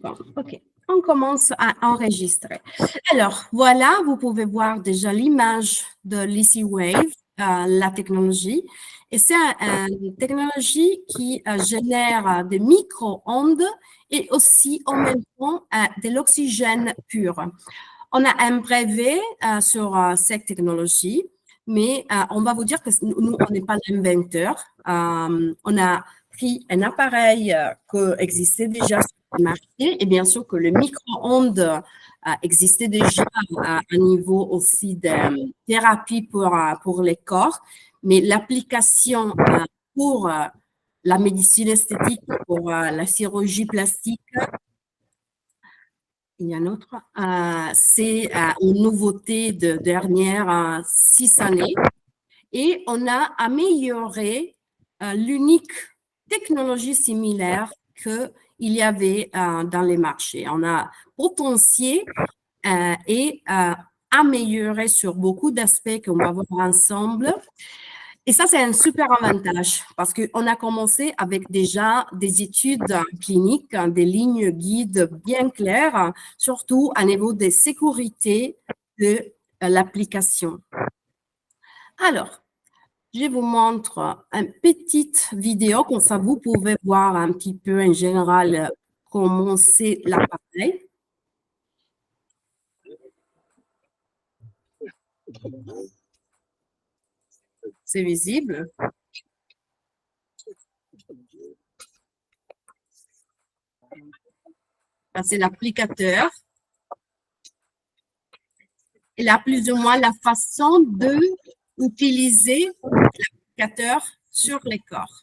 Bon, OK, on commence à enregistrer. Alors, voilà, vous pouvez voir déjà l'image de l'EasyWave, la technologie. Et c'est une technologie qui génère des micro-ondes et aussi en même temps de l'oxygène pur. On a un brevet sur cette technologie, mais on va vous dire que nous, on n'est pas l'inventeur. On a pris un appareil qui existait déjà sur le marché et bien sûr que le micro-ondes existait déjà à un niveau aussi de thérapie pour les corps, mais l'application pour la médecine esthétique, pour la chirurgie plastique, il y a un autre. C'est une nouveauté de dernières 6 années et on a amélioré l'unique technologie similaire qu'il y avait dans les marchés. On a potencié et amélioré sur beaucoup d'aspects qu'on va voir ensemble. Et ça, c'est un super avantage parce qu'on a commencé avec déjà des études cliniques, des lignes guides bien claires, surtout à niveau de sécurité de l'application. Alors, je vous montre une petite vidéo, comme ça vous pouvez voir un petit peu en général comment c'est l'appareil. C'est visible. C'est l'applicateur. Et là, plus ou moins la façon d'utiliser l'applicateur sur les corps.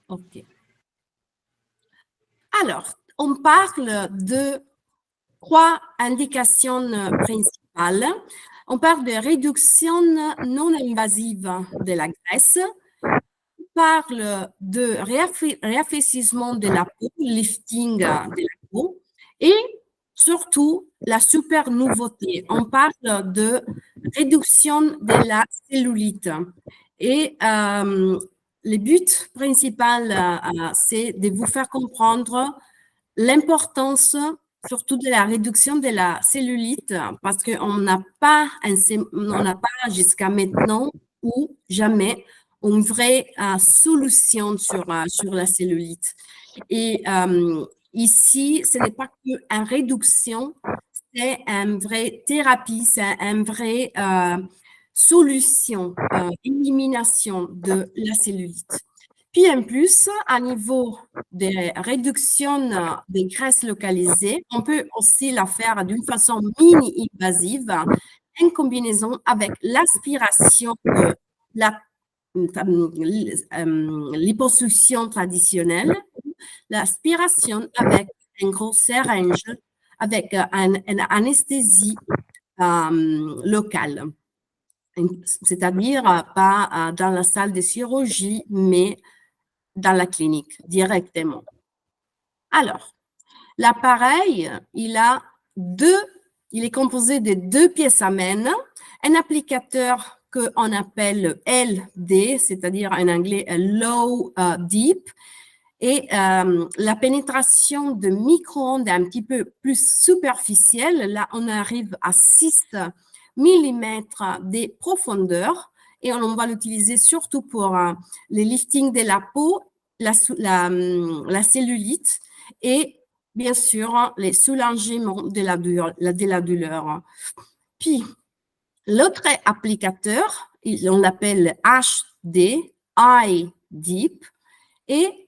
OK. Alors, on parle de 3 indications principales. On parle de réduction non invasive de la graisse. On parle de réaffaissement de la peau, lifting de la peau. Et surtout, la super nouveauté, on parle de réduction de la cellulite. Et le but principal, c'est de vous faire comprendre l'importance surtout de la réduction de la cellulite parce qu'on n'a pas jusqu'à maintenant ou jamais une vraie solution sur la cellulite. Et ici, ce n'est pas qu'une réduction, c'est une vraie thérapie, c'est une vraie solution, élimination de la cellulite. Puis en plus, à niveau de réduction des graisses localisées, on peut aussi la faire d'une façon mini-invasive en combinaison avec l'aspiration de la liposuction traditionnelle, l'aspiration avec un gros seringe, avec une anesthésie locale. C'est-à-dire pas dans la salle de chirurgie, mais dans la clinique directement. Alors, l'appareil, il est composé de 2 pièces à main, un applicateur qu'on appelle LD, c'est-à-dire en anglais low deep, et la pénétration de micro-ondes est un petit peu plus superficielle. Là, on arrive à 6 millimètres de profondeur et on va l'utiliser surtout pour les liftings de la peau, la cellulite et bien sûr les soulagements de la douleur. Puis, l'autre applicateur, on l'appelle HD, Eye Deep, et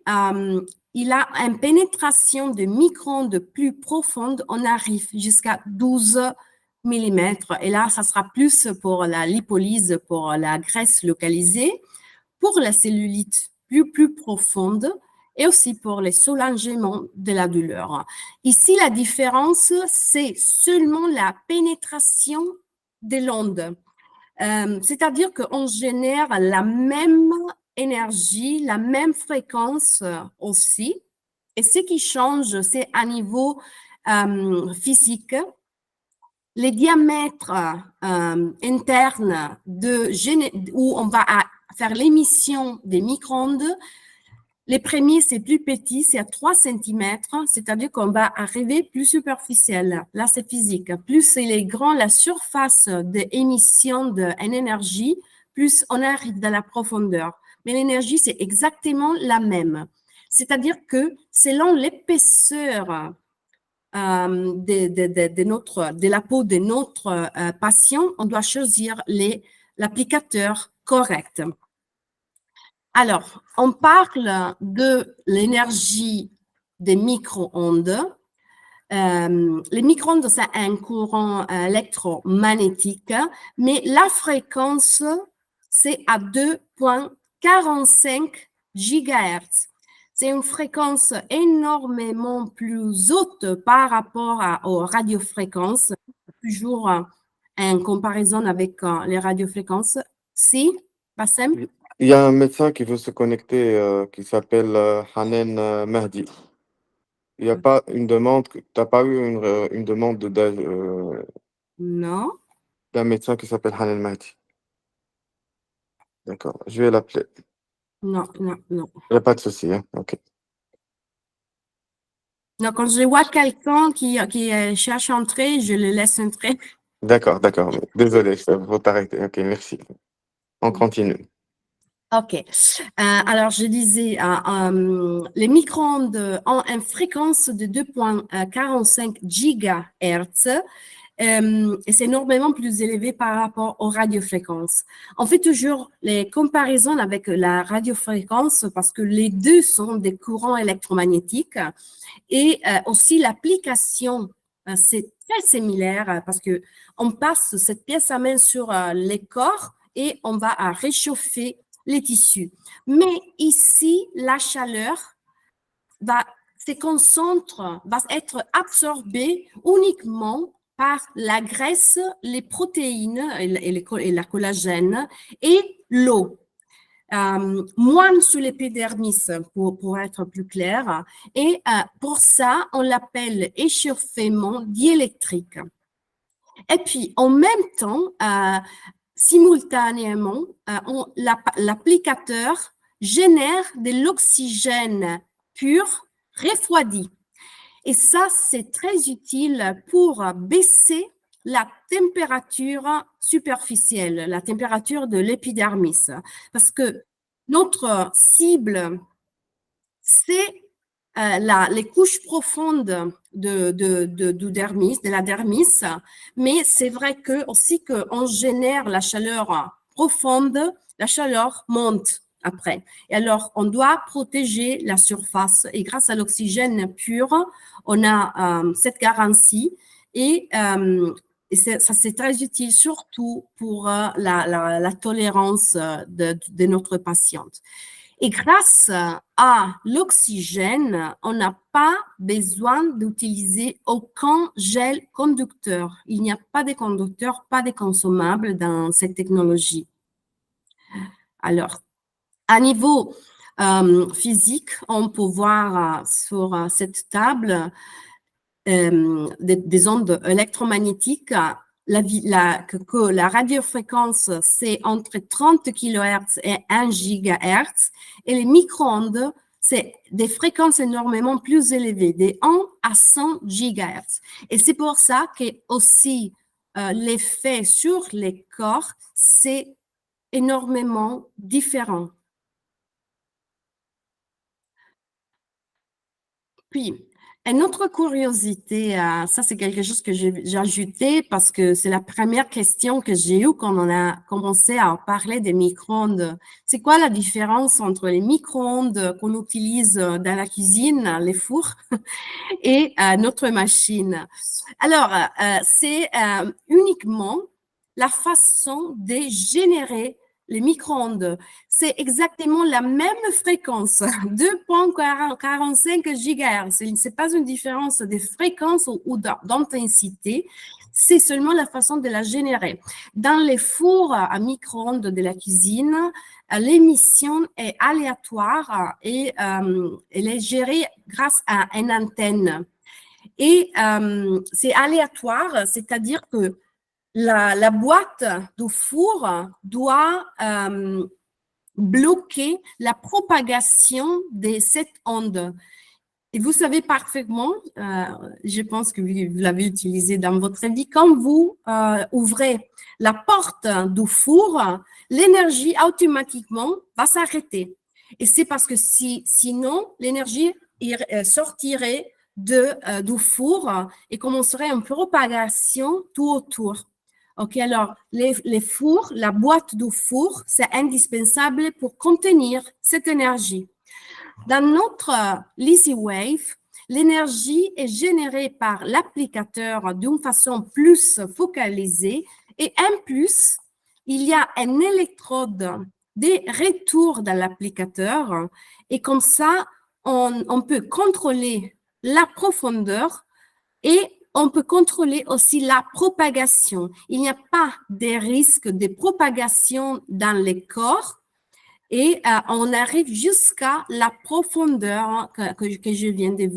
il a une pénétration de micro-ondes plus profonde. On arrive jusqu'à 12 millimètres. Et là, ça sera plus pour la lipolyse, pour la graisse localisée. Pour la cellulite plus profonde, et aussi pour le soulagement de la douleur. Ici, la différence, c'est seulement la pénétration des l'onde. C'est-à-dire qu'on génère la même énergie, la même fréquence aussi. Et ce qui change, c'est à niveau physique. Les diamètres internes où on va faire l'émission des micro-ondes, les premiers, c'est plus petit, c'est à 3 cm, c'est-à-dire qu'on va arriver plus superficiel. Là, c'est physique. Plus il est grand, la surface d'émission d'une énergie, plus on arrive dans la profondeur. Mais l'énergie, c'est exactement la même. C'est-à-dire que selon l'épaisseur de la peau de notre patient, on doit choisir l'applicateur correct. Alors, on parle de l'énergie des micro-ondes. Les micro-ondes, c'est un courant électromagnétique, mais la fréquence, c'est à 2,45 GHz. C'est une fréquence énormément plus haute par rapport aux radiofréquences. Toujours en comparaison avec les radiofréquences. Si, Bassem? Il y a un médecin qui veut se connecter qui s'appelle Hanen Mahdi. Il n'y a pas une demande, tu n'as pas eu une demande Non. d'un médecin qui s'appelle Hanen Mahdi. D'accord, je vais l'appeler. Non, non, non. Il n'y a pas de souci, hein? Ok. Non, quand je vois quelqu'un qui cherche à entrer, je le laisse entrer. D'accord. Désolé, il faut t'arrêter. Ok, merci. On continue. OK. Alors, je disais, les micro-ondes ont une fréquence de 2,45 GHz. Et c'est énormément plus élevé par rapport aux radiofréquences. On fait toujours les comparaisons avec la radiofréquence parce que les deux sont des courants électromagnétiques et aussi l'application, c'est très similaire parce que on passe cette pièce à main sur les corps et on va réchauffer les tissus. Mais ici, la chaleur va être absorbée uniquement par la graisse, les protéines et la collagène et l'eau. Moins sur l'épidermis pour être plus clair. Et pour ça, on l'appelle échauffement diélectrique. Et puis, en même temps, simultanément, l'applicateur génère de l'oxygène pur refroidi. Et ça, c'est très utile pour baisser la température superficielle, la température de l'épidermis. Parce que notre cible, c'est les couches profondes du dermis, de la dermis, mais c'est vrai que aussi qu'on génère la chaleur profonde, la chaleur monte après. Et alors, on doit protéger la surface et grâce à l'oxygène pur, on a cette garantie et ça, c'est très utile, surtout pour la tolérance de notre patiente. Et grâce à l'oxygène, on n'a pas besoin d'utiliser aucun gel conducteur. Il n'y a pas de conducteur, pas de consommables dans cette technologie. Alors, à niveau physique, on peut voir sur cette table des ondes électromagnétiques. Que la radiofréquence, c'est entre 30 kHz et 1 GHz. Et les micro-ondes, c'est des fréquences énormément plus élevées, de 1 à 100 GHz. Et c'est pour ça que aussi l'effet sur les corps, c'est énormément différent. Puis, une autre curiosité, ça c'est quelque chose que j'ai ajouté parce que c'est la première question que j'ai eue quand on a commencé à parler des micro-ondes. C'est quoi la différence entre les micro-ondes qu'on utilise dans la cuisine, les fours, et notre machine? Alors, c'est uniquement la façon de générer les micro-ondes, c'est exactement la même fréquence, 2,45 GHz. Ce n'est pas une différence de fréquence ou d'intensité, c'est seulement la façon de la générer. Dans les fours à micro-ondes de la cuisine, l'émission est aléatoire et elle est gérée grâce à une antenne. Et c'est aléatoire, c'est-à-dire que la boîte du four doit bloquer la propagation de cette onde. Et vous savez parfaitement, je pense que vous l'avez utilisé dans votre vie, quand vous ouvrez la porte du four, l'énergie automatiquement va s'arrêter. Et c'est parce que sinon, l'énergie sortirait du four et commencerait une propagation tout autour. Ok, alors les fours, la boîte du four, c'est indispensable pour contenir cette énergie. Dans notre LizzieWave, l'énergie est générée par l'applicateur d'une façon plus focalisée et en plus, il y a un électrode des retours dans l'applicateur et comme ça, on peut contrôler la profondeur et on peut contrôler aussi la propagation. Il n'y a pas de risque de propagation dans le corps et on arrive jusqu'à la profondeur que je viens de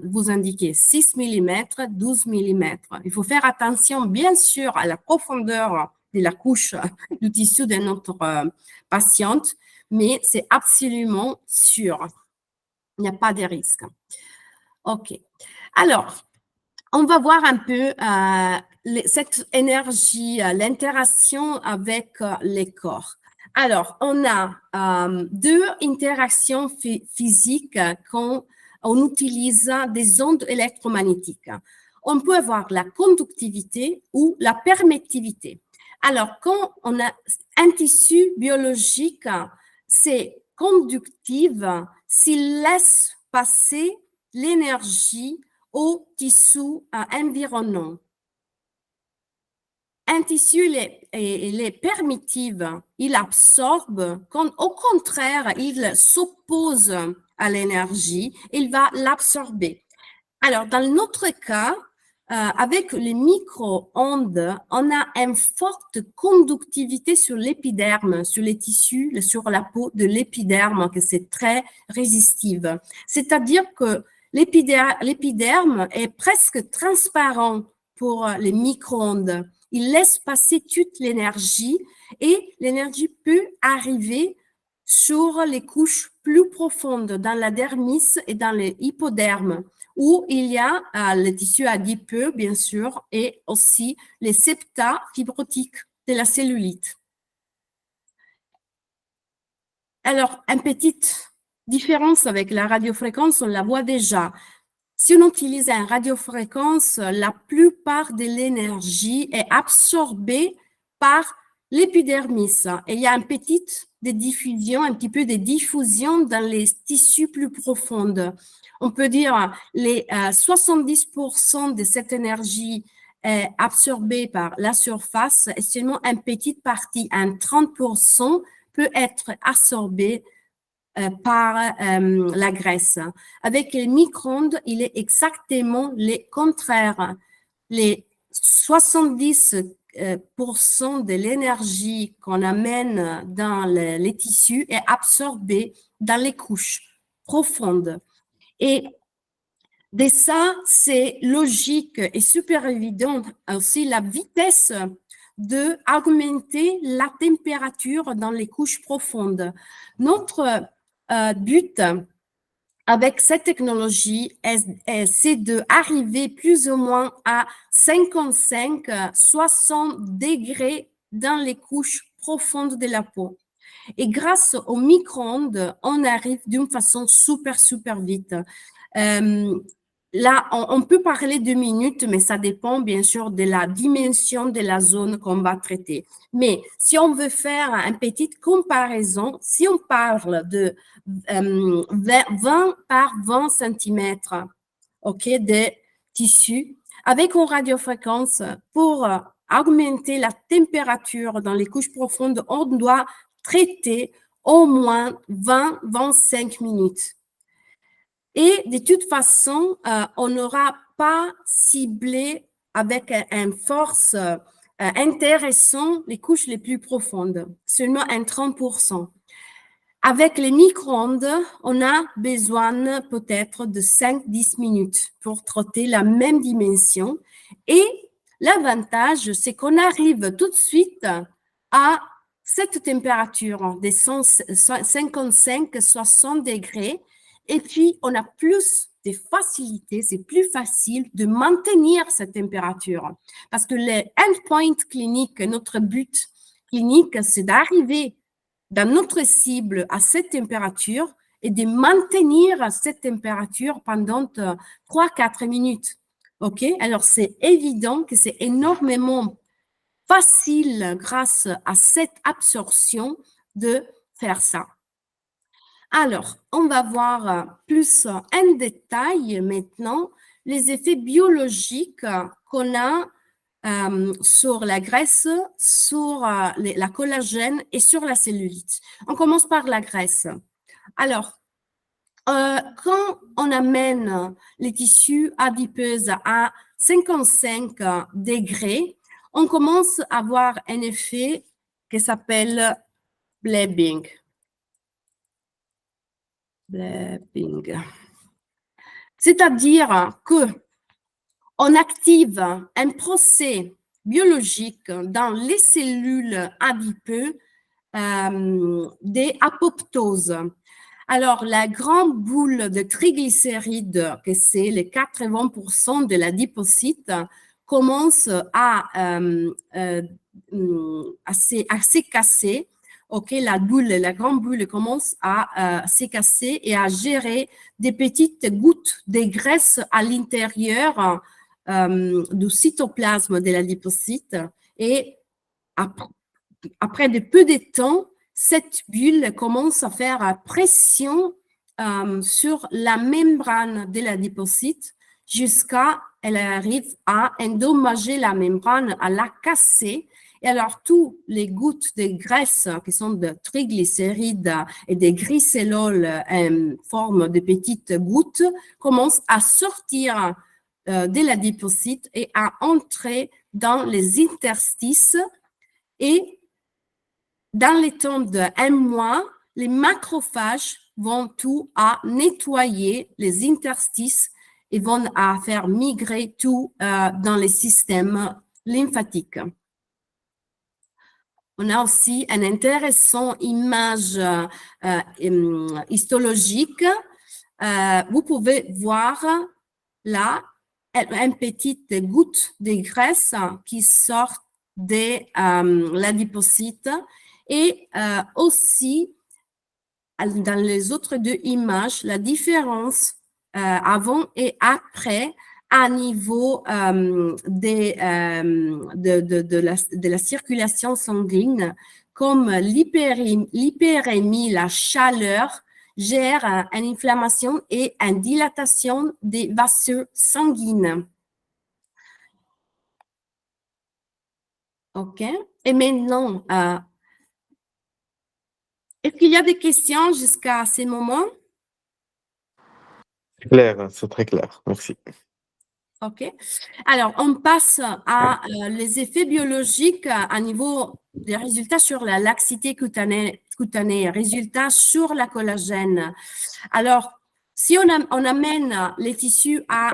vous indiquer, 6 mm, 12 mm. Il faut faire attention, bien sûr, à la profondeur de la couche du tissu de notre patiente, mais c'est absolument sûr. Il n'y a pas de risque. OK. Alors, on va voir un peu cette énergie, l'interaction avec les corps. Alors, on a deux interactions physiques quand on utilise des ondes électromagnétiques. On peut avoir la conductivité ou la permittivité. Alors, quand on a un tissu biologique, c'est conductif s'il laisse passer l'énergie au tissu environnant. Un tissu, il est permittif, il absorbe, quand au contraire, il s'oppose à l'énergie, il va l'absorber. Alors, dans notre cas, avec les micro-ondes, on a une forte conductivité sur l'épiderme, sur les tissus, sur la peau de l'épiderme, que c'est très résistive. C'est-à-dire que l'épiderme est presque transparent pour les micro-ondes. Il laisse passer toute l'énergie et l'énergie peut arriver sur les couches plus profondes, dans la dermis et dans les hypodermes, où il y a le tissu adipeux, bien sûr, et aussi les septa fibrotiques de la cellulite. Alors, une petite différence avec la radiofréquence, on la voit déjà. Si on utilise une radiofréquence, la plupart de l'énergie est absorbée par l'épidermis. Et il y a une petite diffusion, un petit peu de diffusion dans les tissus plus profonds. On peut dire les 70% de cette énergie est absorbée par la surface et seulement une petite partie, un 30%, peut être absorbée par la graisse. Avec les micro-ondes, il est exactement le contraire. Les 70% de l'énergie qu'on amène dans les tissus est absorbée dans les couches profondes. Et de ça, c'est logique et super évident aussi la vitesse d'augmenter la température dans les couches profondes. Notre but avec cette technologie, c'est d'arriver plus ou moins à 55-60 degrés dans les couches profondes de la peau. Et grâce aux micro-ondes, on arrive d'une façon super vite. Là, on peut parler de minutes, mais ça dépend bien sûr de la dimension de la zone qu'on va traiter. Mais si on veut faire une petite comparaison, si on parle de 20 par 20 cm, ok, de tissu, avec une radiofréquence, pour augmenter la température dans les couches profondes, on doit traiter au moins 20-25 minutes. Et de toute façon, on n'aura pas ciblé avec une force intéressante les couches les plus profondes, seulement un 30%. Avec les micro-ondes, on a besoin peut-être de 5-10 minutes pour traiter la même dimension. Et l'avantage, c'est qu'on arrive tout de suite à cette température de 55-60 degrés. Et puis, on a plus de facilité, c'est plus facile de maintenir cette température. Parce que le endpoint clinique, notre but clinique, c'est d'arriver dans notre cible à cette température et de maintenir cette température pendant 3-4 minutes. OK? Alors, c'est évident que c'est énormément facile grâce à cette absorption de faire ça. Alors, on va voir plus en détail maintenant les effets biologiques qu'on a sur la graisse, sur la collagène et sur la cellulite. On commence par la graisse. Alors, quand on amène les tissus adipeux à 55 degrés, on commence à avoir un effet qui s'appelle blebbing. C'est-à-dire que on active un procès biologique dans les cellules adipeuses d'apoptose. Alors, la grande boule de triglycérides, que c'est les 80% de l'adipocyte, commence à s'écasser. OK, la grande boule commence à s'écasser et à gérer des petites gouttes de graisse à l'intérieur du cytoplasme de l'adipocyte. Et après de peu de temps, cette bulle commence à faire pression sur la membrane de l'adipocyte jusqu'à elle arrive à endommager la membrane, à la casser. Et alors, tous les gouttes de graisse qui sont de triglycérides et des glycérols en forme de petites gouttes commencent à sortir de l'adipocyte et à entrer dans les interstices. Et dans les temps d'un mois, les macrophages vont tout à nettoyer les interstices et vont à faire migrer tout dans les systèmes lymphatiques. On a aussi une intéressante image histologique. Vous pouvez voir là une petite goutte de graisse qui sort de l'adipocyte et aussi dans les autres deux images, la différence avant et après à niveau de la circulation sanguine, comme l'hyperémie, la chaleur, gère une inflammation et une dilatation des vaisseaux sanguines. OK. Et maintenant, est-ce qu'il y a des questions jusqu'à ce moment? C'est clair, c'est très clair. Merci. OK. Alors, on passe à les effets biologiques à niveau des résultats sur la laxité cutanée, résultats sur la collagène. Alors, si on amène les tissus à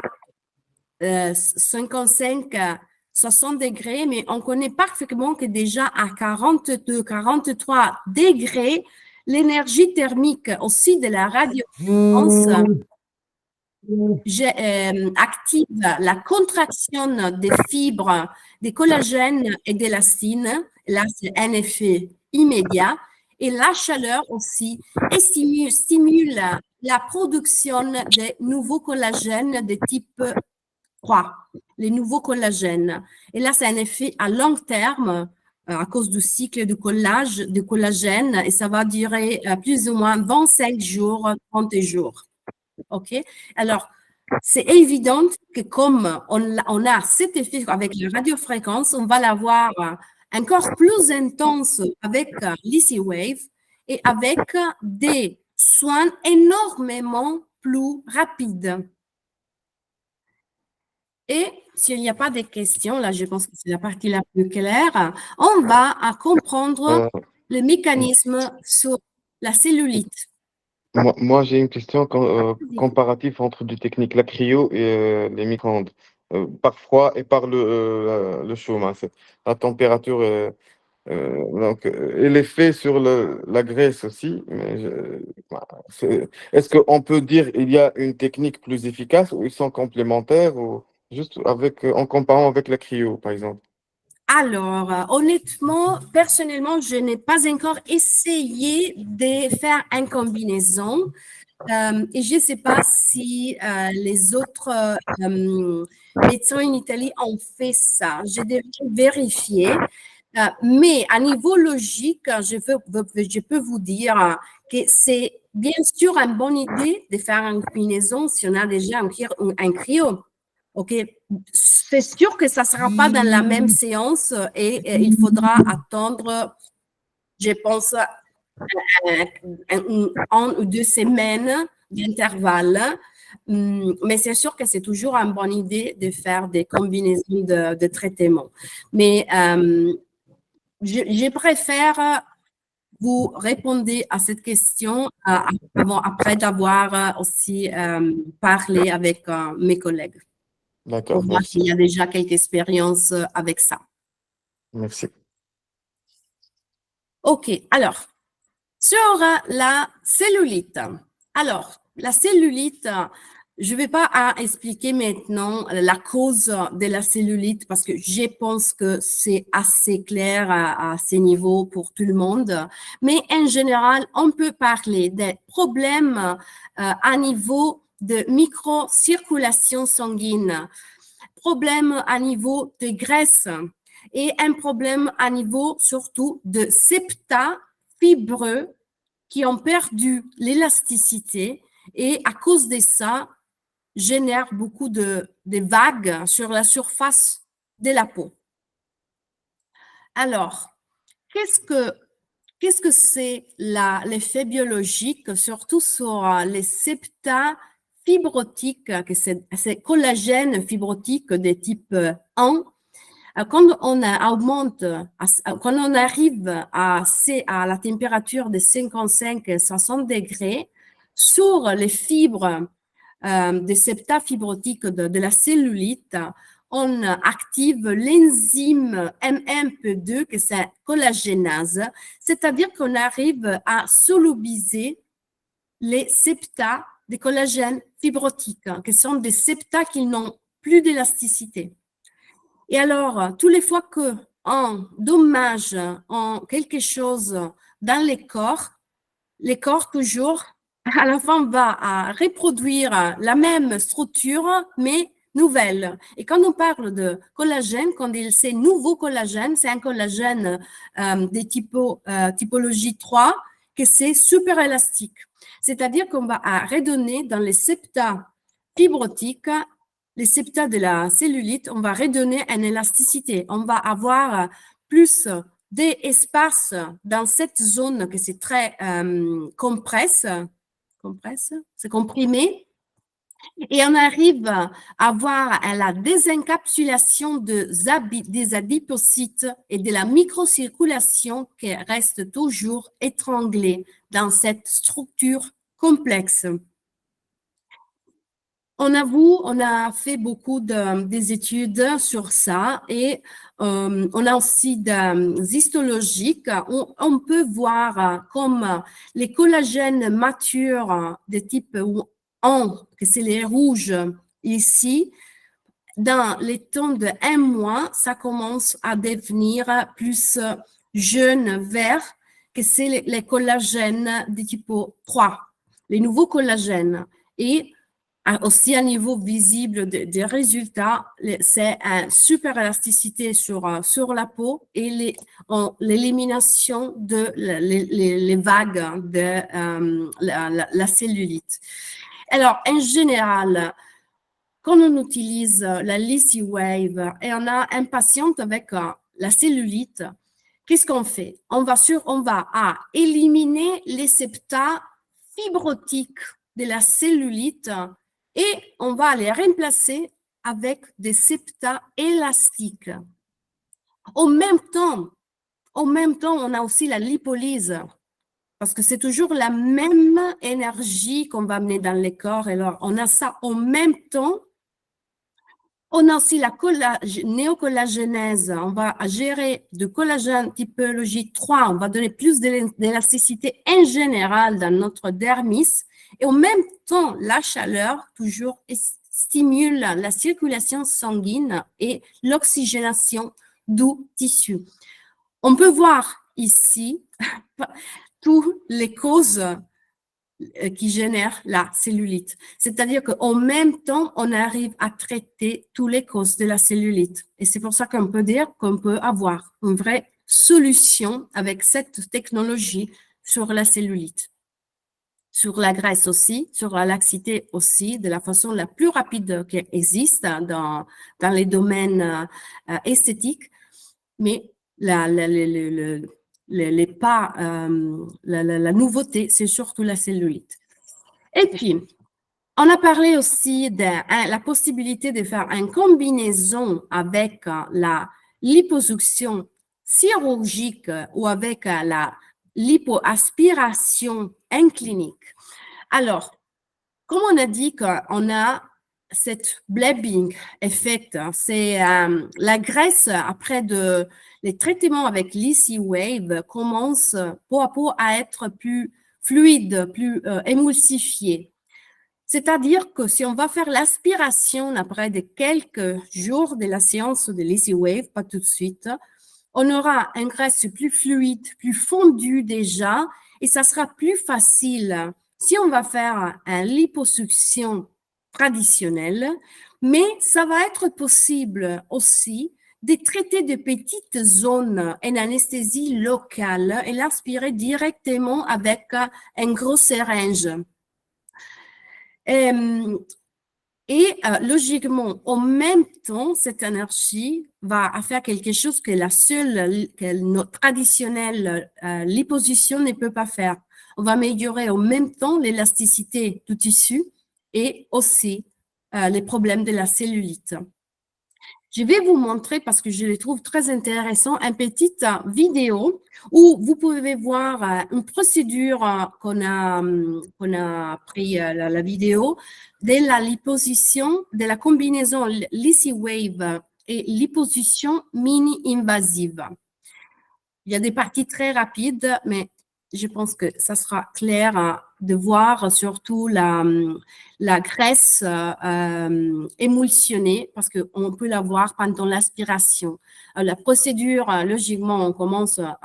55-60 degrés, mais on connaît parfaitement que déjà à 42-43 degrés, l'énergie thermique aussi de la radiofréquence active la contraction des fibres, des collagènes et d'élastine. Là, c'est un effet immédiat. Et la chaleur aussi stimule la production de nouveaux collagènes de type 3, les nouveaux collagènes. Et là, c'est un effet à long terme à cause du cycle de collagène et ça va durer plus ou moins 25 jours, 30 jours. OK? Alors, c'est évident que comme on a cet effet avec la radiofréquence, on va l'avoir encore plus intense avec l'Easy Wave et avec des soins énormément plus rapides. Et s'il n'y a pas de questions, là, je pense que c'est la partie la plus claire, on va comprendre le mécanisme sur la cellulite. Moi, j'ai une question comparative entre deux techniques, la cryo et les micro-ondes, par froid et par le chaud, hein, la température et l'effet sur la graisse aussi. Est-ce qu'on peut dire qu'il y a une technique plus efficace ou ils sont complémentaires ou juste en comparant avec la cryo, par exemple? Alors, honnêtement, personnellement, je n'ai pas encore essayé de faire une combinaison. Et je ne sais pas si les autres médecins en Italie ont fait ça. J'ai déjà vérifié. Mais à niveau logique, je peux vous dire que c'est bien sûr une bonne idée de faire une combinaison si on a déjà un cryo. OK, c'est sûr que ça ne sera pas dans la même séance et il faudra attendre, je pense, une ou 2 semaines d'intervalle. Mais c'est sûr que c'est toujours une bonne idée de faire des combinaisons de traitements. Mais je préfère vous répondre à cette question après d'avoir aussi parlé avec mes collègues pour D'accord, voir merci. s'il y a déjà quelques expériences avec ça. Merci. OK, alors, sur la cellulite. Alors, la cellulite, je ne vais pas expliquer maintenant la cause de la cellulite parce que je pense que c'est assez clair à ces niveaux pour tout le monde. Mais en général, on peut parler des problèmes à niveau de microcirculation sanguine, problème à niveau de graisse et un problème à niveau surtout de septa fibreux qui ont perdu l'élasticité et à cause de ça, génèrent beaucoup de vagues sur la surface de la peau. Alors, qu'est-ce que c'est l'effet biologique, surtout sur les septa fibrotiques, que c'est collagène fibrotique de type 1. Quand on augmente, quand on arrive à la température de 55-60 degrés, sur les fibres des septa fibrotiques de la cellulite, on active l'enzyme MMP2, que c'est collagénase, c'est-à-dire qu'on arrive à solubiliser les septa des collagènes fibrotiques, qui sont des septa qui n'ont plus d'élasticité. Et alors, tous les fois qu'on dommage en quelque chose dans les corps toujours, à la fin, va reproduire la même structure, mais nouvelle. Et quand on parle de collagène, quand c'est nouveau collagène, c'est un collagène de typologie 3, que c'est super élastique. C'est-à-dire qu'on va redonner dans les septa fibrotiques, les septa de la cellulite, on va redonner une élasticité. On va avoir plus d'espace dans cette zone que c'est très compresse, c'est comprimé. Et on arrive à avoir la désencapsulation des adipocytes et de la microcirculation qui reste toujours étranglée dans cette structure complexe. On a fait beaucoup des études sur ça et on a aussi des histologiques où on peut voir comme les collagènes matures de type 1, que c'est les rouges ici, dans les temps de 1 mois, ça commence à devenir plus jaune, vert, que c'est les collagènes de type 3, les nouveaux collagènes. Et aussi à niveau visible des résultats, c'est une super élasticité sur la peau et l'élimination de les vagues de la cellulite. Alors, en général, quand on utilise la Lazy Wave et on a un patient avec la cellulite, qu'est-ce qu'on fait? On va éliminer les septa fibrotiques de la cellulite et on va les remplacer avec des septa élastiques. En même temps, on a aussi la lipolyse, parce que c'est toujours la même énergie qu'on va amener dans le corps. Alors, on a ça en même temps. On a aussi la néocollagénèse. On va gérer de collagène typologie 3. On va donner plus d'élasticité en général dans notre dermis. Et en même temps, la chaleur toujours stimule la circulation sanguine et l'oxygénation du tissu. On peut voir ici toutes les causes qui génèrent la cellulite. C'est-à-dire qu'en même temps, on arrive à traiter toutes les causes de la cellulite. Et c'est pour ça qu'on peut dire qu'on peut avoir une vraie solution avec cette technologie sur la cellulite. Sur la graisse aussi, sur la laxité aussi, de la façon la plus rapide qui existe dans les domaines esthétiques. Mais la nouveauté, c'est surtout la cellulite. Et puis, on a parlé aussi de la possibilité de faire une combinaison avec la liposuction chirurgique ou avec la lipoaspiration en clinique. Alors, comme on a dit qu'on a cette blebbing effect, c'est la graisse après les traitements avec l'Easy Wave commence peu à peu à être plus fluide, plus émulsifiée. C'est-à-dire que si on va faire l'aspiration après de quelques jours de la séance de l'Easy Wave, pas tout de suite, on aura une graisse plus fluide, plus fondue déjà, et ça sera plus facile si on va faire une liposuction traditionnelle, mais ça va être possible aussi de traiter de petites zones en anesthésie locale et l'aspirer directement avec un gros syringe. Logiquement, en même temps, cette énergie va faire quelque chose que notre traditionnelle liposuction ne peut pas faire. On va améliorer en même temps l'élasticité du tissu et aussi les problèmes de la cellulite. Je vais vous montrer, parce que je les trouve très intéressants, une petite vidéo où vous pouvez voir une procédure qu'on a pris la vidéo de la liposuction, de la combinaison Easy Wave et liposuction mini-invasive. Il y a des parties très rapides, mais je pense que ça sera clair de voir surtout la graisse émulsionnée, parce qu'on peut la voir pendant l'aspiration. La procédure, logiquement, on commence à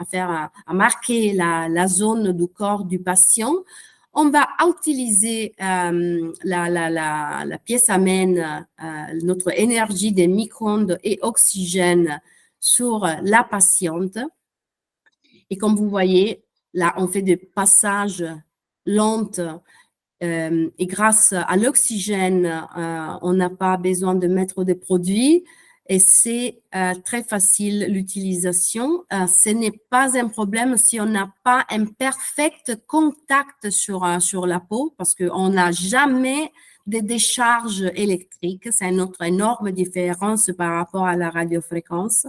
marquer la zone du corps du patient. On va utiliser la pièce amène, notre énergie des micro-ondes et oxygène sur la patiente. Et comme vous voyez, là, on fait des passages lents et grâce à l'oxygène, on n'a pas besoin de mettre des produits et c'est très facile l'utilisation. Ce n'est pas un problème si on n'a pas un perfect contact sur la peau parce qu'on n'a jamais de décharge électrique. C'est une autre énorme différence par rapport à la radiofréquence.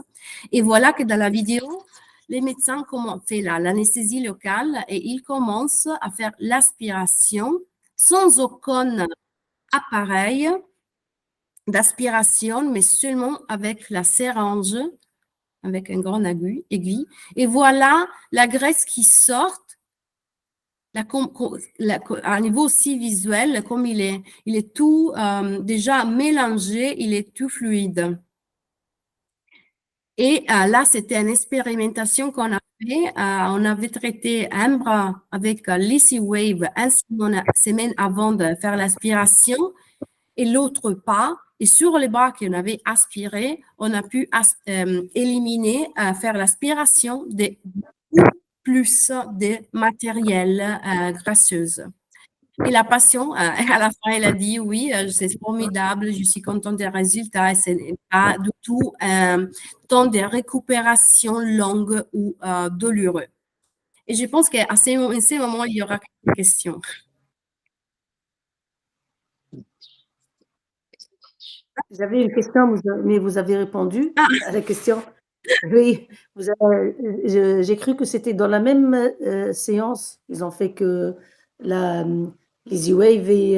Et voilà que dans la vidéo, les médecins font l'anesthésie locale et ils commencent à faire l'aspiration sans aucun appareil d'aspiration, mais seulement avec la seringue, avec un grand aiguille. Et voilà la graisse qui sort à niveau aussi visuel, comme il est tout déjà mélangé, il est tout fluide. Et là, c'était une expérimentation qu'on a fait. On avait traité un bras avec l'Easy Wave une semaine avant de faire l'aspiration et l'autre pas. Et sur les bras qu'on avait aspirés, on a pu éliminer, faire l'aspiration de plus de matériel grasseuse. Et la passion, à la fin, elle a dit oui, c'est formidable, je suis contente des résultats et ce n'est pas du tout un temps de récupération longue ou douloureux. Et je pense qu'à ces moments, il y aura quelques questions. J'avais une question, mais vous avez répondu à la question. Oui, j'ai cru que c'était dans la même séance. Ils ont fait que l'Easy Wave et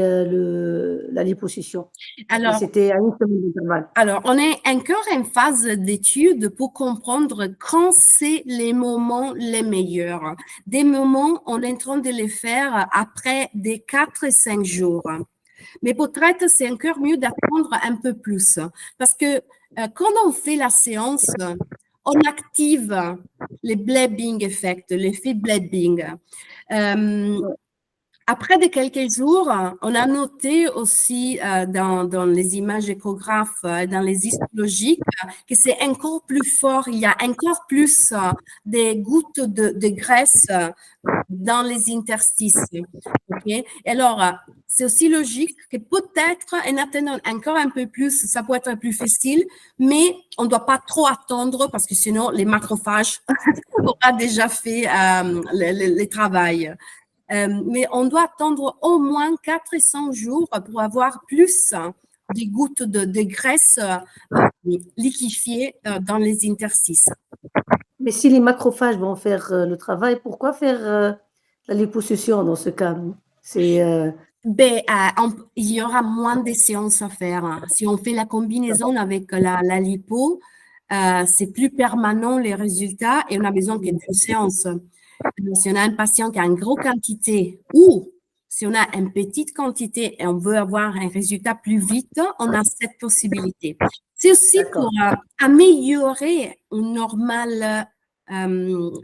la liposuction. Alors, c'était à une semaine d'intervalle. Alors, on est encore en phase d'étude pour comprendre quand c'est les moments les meilleurs. Des moments, on est en train de les faire après des 4-5 jours. Mais peut-être c'est encore mieux d'apprendre un peu plus. Parce que quand on fait la séance, on active les blabbing effect, l'effet blabbing. Après de quelques jours, on a noté aussi dans les images échographes, dans les histologiques, que c'est encore plus fort. Il y a encore plus des gouttes de graisse dans les interstices. Okay? Et alors, c'est aussi logique que peut-être en attendant encore un peu plus, ça peut être plus facile, mais on ne doit pas trop attendre parce que sinon, les macrophages auront déjà fait le travail. Mais on doit attendre au moins 400 jours pour avoir plus des gouttes de graisse liquéfiées dans les interstices. Mais si les macrophages vont faire le travail, pourquoi faire la liposuction dans ce cas? Il y aura moins de séances à faire. Si on fait la combinaison avec la lipo, c'est plus permanent les résultats et on a besoin qu'une séance. Si on a un patient qui a une grosse quantité ou si on a une petite quantité et on veut avoir un résultat plus vite, on a cette possibilité. C'est aussi pour améliorer une normale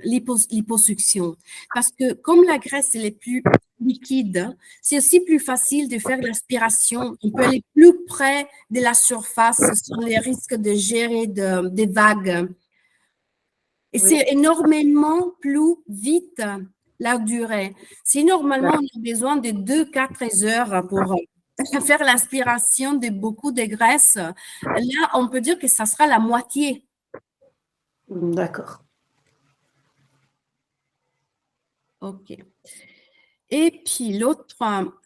liposuction. Parce que comme la graisse elle est plus liquide, c'est aussi plus facile de faire l'aspiration. On peut aller plus près de la surface sans les risques de gérer des vagues. Et c'est énormément plus vite la durée. Si normalement on a besoin de 2-4 heures pour faire l'aspiration de beaucoup de graisse, là on peut dire que ça sera la moitié. D'accord. OK. Et puis l'autre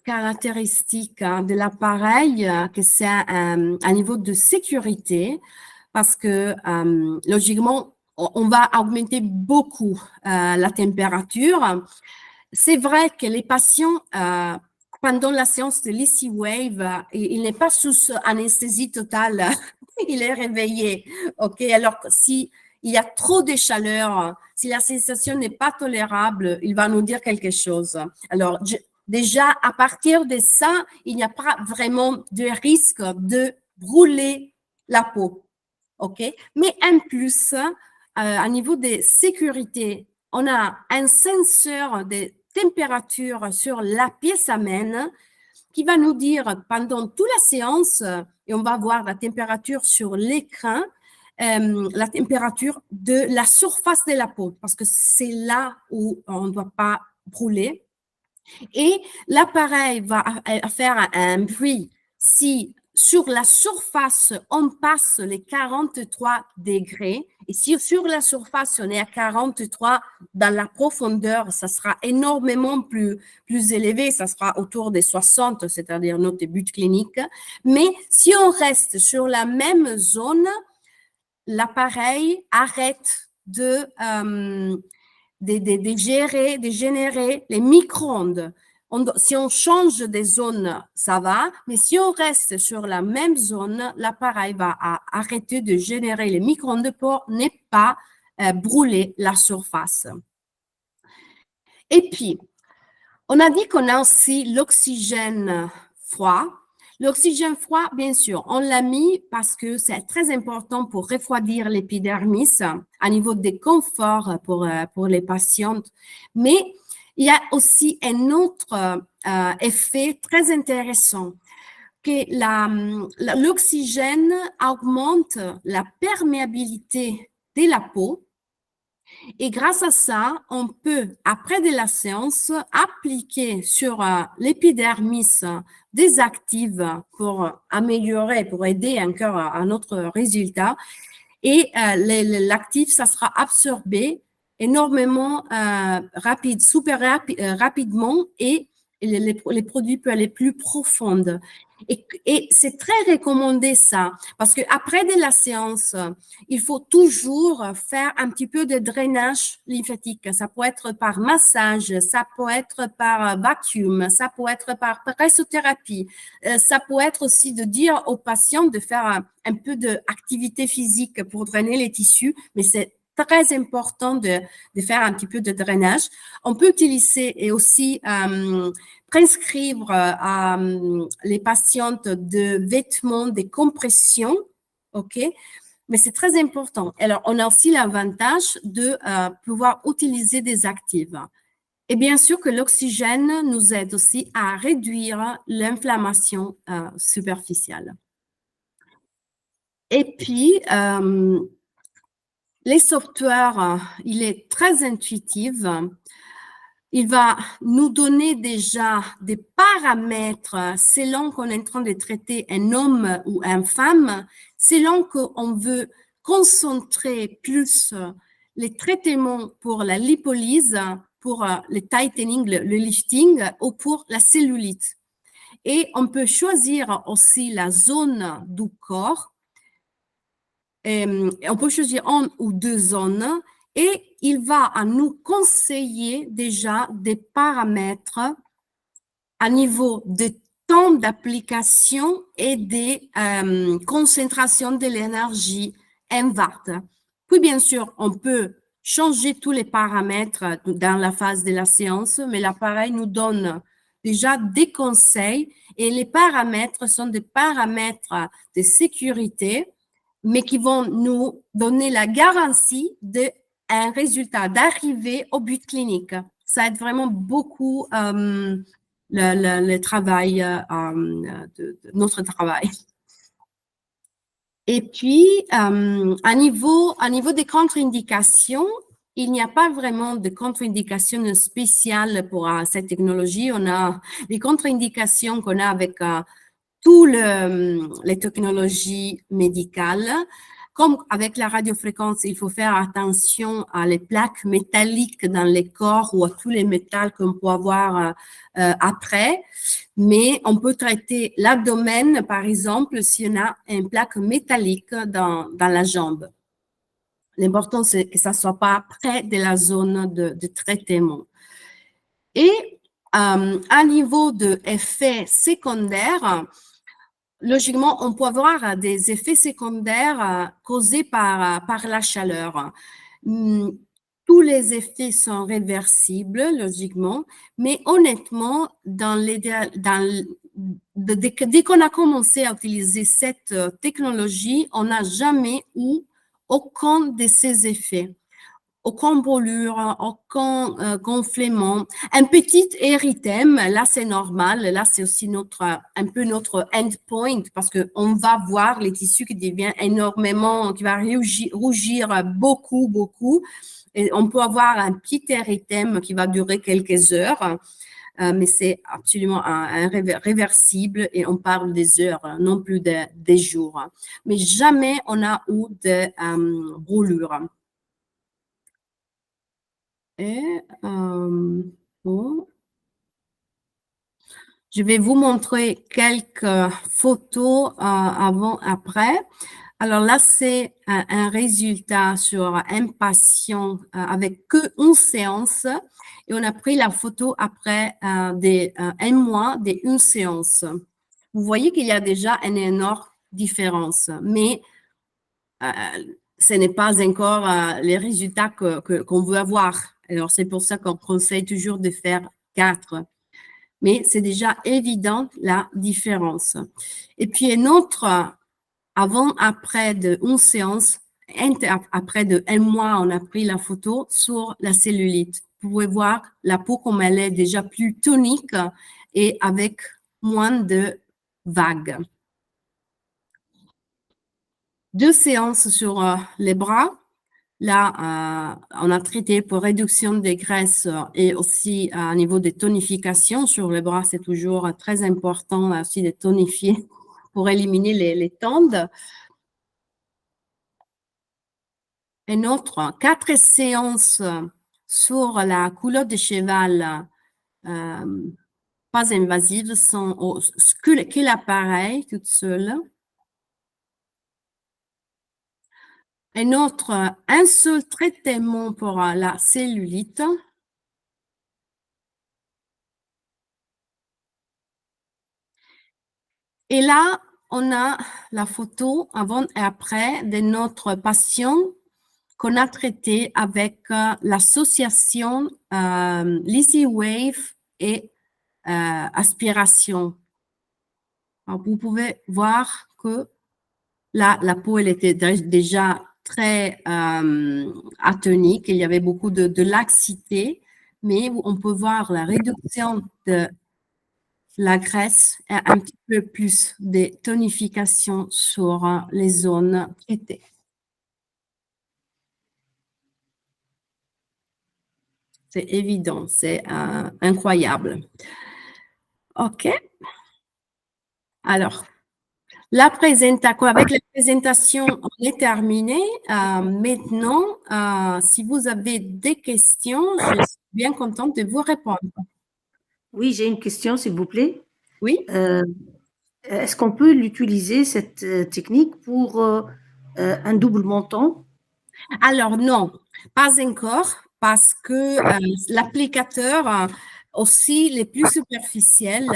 caractéristique de l'appareil, que c'est un niveau de sécurité, parce que logiquement, on va augmenter beaucoup la température. C'est vrai que les patients, pendant la séance de l'Easy Wave, il n'est pas sous anesthésie totale, il est réveillé. OK, alors si il y a trop de chaleur, si la sensation n'est pas tolérable, il va nous dire quelque chose. Alors, déjà, à partir de ça, il n'y a pas vraiment de risque de brûler la peau. OK? Mais en plus, à niveau de sécurité, on a un senseur de température sur la pièce amène qui va nous dire pendant toute la séance, et on va voir la température sur l'écran, la température de la surface de la peau, parce que c'est là où on ne doit pas brûler. Et l'appareil va faire un bruit si sur la surface, on passe les 43 degrés. Et si sur la surface, on est à 43, dans la profondeur, ça sera énormément plus élevé. Ça sera autour des 60, c'est-à-dire notre but clinique. Mais si on reste sur la même zone, l'appareil arrête de générer les micro-ondes. Si on change de zone, ça va, mais si on reste sur la même zone, l'appareil va arrêter de générer les micro-ondes pour ne pas brûler la surface. Et puis, on a dit qu'on a aussi l'oxygène froid. L'oxygène froid, bien sûr, on l'a mis parce que c'est très important pour refroidir l'épidermis à niveau de confort pour les patientes. Mais il y a aussi un autre effet très intéressant, que l'oxygène augmente la perméabilité de la peau Et grâce à ça, on peut, après de la séance, appliquer sur l'épidermis des actifs pour améliorer, pour aider encore à notre résultat. Et l'actif, ça sera absorbé énormément rapidement et les produits peuvent aller plus profondes. Et c'est très recommandé ça, parce qu'après de la séance, il faut toujours faire un petit peu de drainage lymphatique. Ça peut être par massage, ça peut être par vacuum, ça peut être par pressothérapie. Ça peut être aussi de dire aux patients de faire un peu d'activité physique pour drainer les tissus, mais c'est très important de faire un petit peu de drainage. On peut utiliser et aussi prescrire à les patientes de vêtements, des compressions, OK? Mais c'est très important. Alors, on a aussi l'avantage de pouvoir utiliser des actifs. Et bien sûr que l'oxygène nous aide aussi à réduire l'inflammation superficielle. Et puis, les softwares, il est très intuitif. Il va nous donner déjà des paramètres selon qu'on est en train de traiter un homme ou une femme, selon qu'on veut concentrer plus les traitements pour la lipolyse, pour le tightening, le lifting ou pour la cellulite. Et on peut choisir aussi la zone du corps. On peut choisir une ou deux zones et il va à nous conseiller déjà des paramètres à niveau de temps d'application et des concentrations de l'énergie inverte. Puis bien sûr, on peut changer tous les paramètres dans la phase de la séance, mais l'appareil nous donne déjà des conseils et les paramètres sont des paramètres de sécurité, mais qui vont nous donner la garantie d'un résultat, d'arriver au but clinique. Ça aide vraiment beaucoup le travail, notre travail. Et puis, à niveau des contre-indications, il n'y a pas vraiment de contre-indications spéciales pour cette technologie. On a les contre-indications qu'on a avec toutes les technologies médicales. Comme avec la radiofréquence, il faut faire attention à les plaques métalliques dans les corps ou à tous les métaux qu'on peut avoir après. Mais on peut traiter l'abdomen, par exemple, si on a une plaque métallique dans la jambe. L'important, c'est que ça ne soit pas près de la zone de traitement. Et à niveau d'effets secondaires, logiquement, on peut avoir des effets secondaires causés par la chaleur. Tous les effets sont réversibles, logiquement, mais honnêtement, dès qu'on a commencé à utiliser cette technologie, on n'a jamais eu aucun de ces effets. Aucun brûlure, aucun gonflement. Un petit érythème, là c'est normal, là c'est aussi un peu notre endpoint parce qu'on va voir les tissus qui deviennent énormément, qui va rougir beaucoup, beaucoup. Et on peut avoir un petit érythème qui va durer quelques heures, mais c'est absolument réversible et on parle des heures, non plus des jours. Mais jamais on a eu de brûlure. Et bon. Je vais vous montrer quelques photos avant, après. Alors là, c'est un résultat sur un patient avec qu'une séance et on a pris la photo après un mois d'une séance. Vous voyez qu'il y a déjà une énorme différence, mais ce n'est pas encore les résultats qu'on veut avoir. Alors, c'est pour ça qu'on conseille toujours de faire 4. Mais c'est déjà évident la différence. Et puis, un autre avant-après d'une séance, après un mois, on a pris la photo sur la cellulite. Vous pouvez voir la peau comme elle est déjà plus tonique et avec moins de vagues. 2 séances sur les bras. Là, on a traité pour réduction des graisses et aussi à niveau de tonification sur les bras, c'est toujours très important aussi de tonifier pour éliminer les tendres. Un autre, 4 séances sur la culotte de cheval pas invasive, sans que l'appareil toute seule. Un autre, un seul traitement pour la cellulite. Et là, on a la photo avant et après de notre patient qu'on a traité avec l'association Lizzy Wave et aspiration. Alors, vous pouvez voir que là, la peau, elle était déjà très atonique, il y avait beaucoup de laxité, mais on peut voir la réduction de la graisse et un petit peu plus de tonification sur les zones traitées. C'est évident, c'est incroyable. OK. Alors, avec la présentation, on est terminé. Maintenant, si vous avez des questions, je suis bien contente de vous répondre. Oui, j'ai une question, s'il vous plaît. Oui. Est-ce qu'on peut l'utiliser, cette technique, pour un double menton? Alors non, pas encore, parce que l'applicateur, aussi les plus superficiels,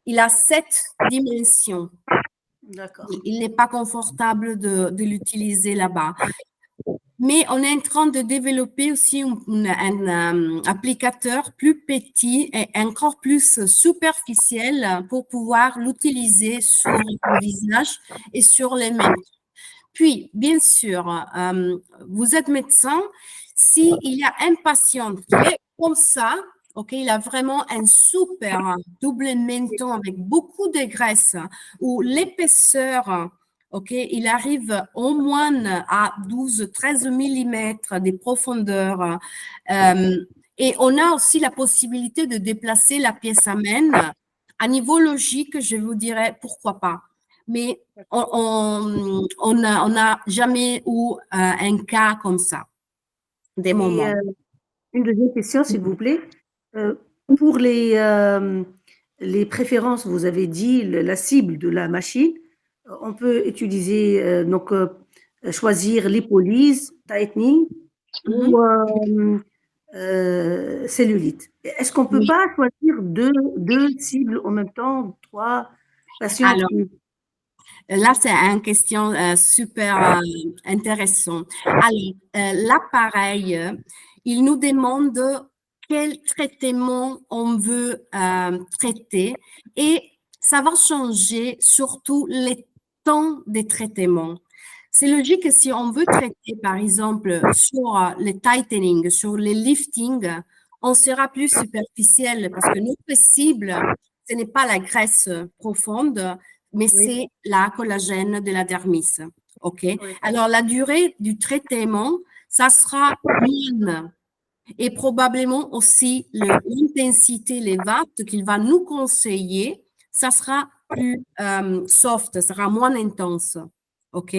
il a 7 dimensions. D'accord. Il n'est pas confortable de l'utiliser là-bas. Mais on est en train de développer aussi un applicateur plus petit et encore plus superficiel pour pouvoir l'utiliser sur le visage et sur les mains. Puis, bien sûr, vous êtes médecin. S'il y a un patient qui est comme ça, OK, il a vraiment un super double menton avec beaucoup de graisse ou l'épaisseur, OK, il arrive au moins à 12-13 mm de profondeur. Et on a aussi la possibilité de déplacer la pièce à main. À niveau logique, je vous dirais pourquoi pas. Mais on n'a jamais eu un cas comme ça, des moments. Une deuxième question, s'il vous plaît. Pour les préférences, vous avez dit la cible de la machine, on peut utiliser, choisir lipolyse, tightening ou cellulite. Est-ce qu'on ne peut pas choisir deux cibles en même temps, 3 patients? Alors, là, c'est une question super intéressante. Alors, l'appareil, il nous demande quel traitement on veut traiter et ça va changer surtout les temps de traitement. C'est logique que si on veut traiter, par exemple, sur le tightening, sur le lifting, on sera plus superficiel parce que notre cible, ce n'est pas la graisse profonde, mais c'est la collagène de la dermis. OK? Alors, la durée du traitement, ça sera moindre et probablement aussi l'intensité, les watts qu'il va nous conseiller, ça sera plus soft, ça sera moins intense. OK?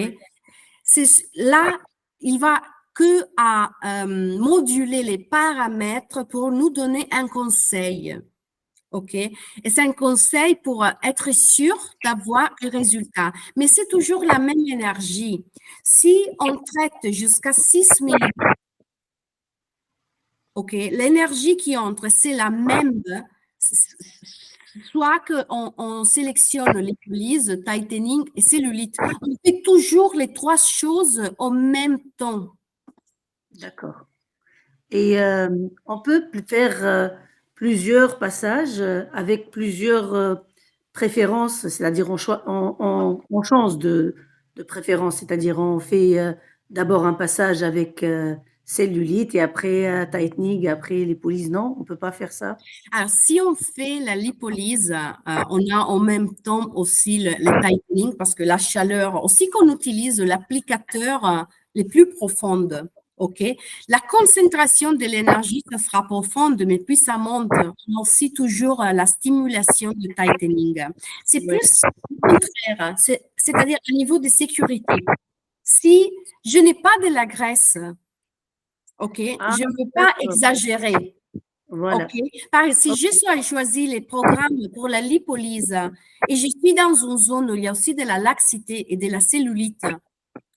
Là, il va que à moduler les paramètres pour nous donner un conseil. OK? Et c'est un conseil pour être sûr d'avoir le résultat. Mais c'est toujours la même énergie. Si on traite jusqu'à 6 minutes, OK, l'énergie qui entre, c'est la même. Soit qu'on sélectionne lipolyse, tightening et cellulite. On fait toujours les 3 choses en même temps. D'accord. Et on peut faire plusieurs passages avec plusieurs préférences, c'est-à-dire on change de préférence, c'est-à-dire on fait d'abord un passage avec cellulite et après tightening, après lipolyse. Non, on ne peut pas faire ça? Alors, si on fait la lipolyse, on a en même temps aussi le tightening parce que la chaleur, aussi qu'on utilise l'applicateur les plus profondes. OK? La concentration de l'énergie, ça sera profonde, mais puis ça monte. On a aussi toujours la stimulation du tightening. C'est plus le contraire, c'est-à-dire au niveau de sécurité. Si je n'ai pas de la graisse, OK, je ne veux pas exagérer. Voilà. OK. Si je choisis les programmes pour la lipolyse et je suis dans une zone où il y a aussi de la laxité et de la cellulite,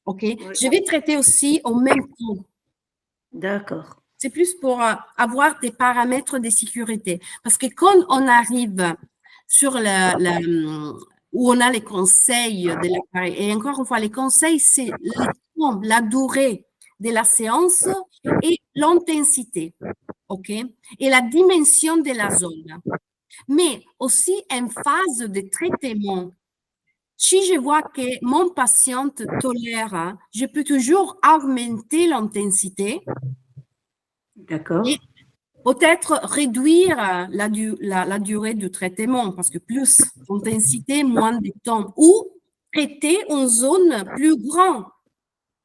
OK, je vais traiter aussi au même temps. D'accord. C'est plus pour avoir des paramètres de sécurité. Parce que quand on arrive sur où on a les conseils de l'appareil, et encore une fois, les conseils, c'est la durée de la séance et l'intensité, OK? Et la dimension de la zone. Mais aussi en phase de traitement. Si je vois que mon patient tolère, je peux toujours augmenter l'intensité. D'accord. Et peut-être réduire la durée du traitement, parce que plus d'intensité, moins de temps. Ou traiter une zone plus grande.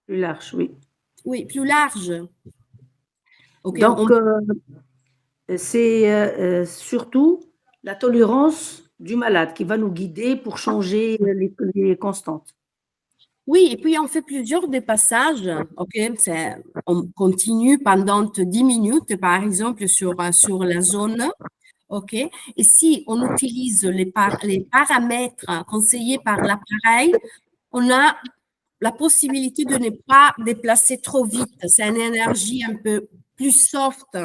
Plus large, oui. Oui, plus large. Okay, donc, c'est surtout la tolérance du malade qui va nous guider pour changer les constantes. Oui, et puis on fait plusieurs passages, OK? On continue pendant 10 minutes, par exemple, sur la zone, OK? Et si on utilise les paramètres conseillés par l'appareil, on a la possibilité de ne pas déplacer trop vite. C'est une énergie un peu plus soft,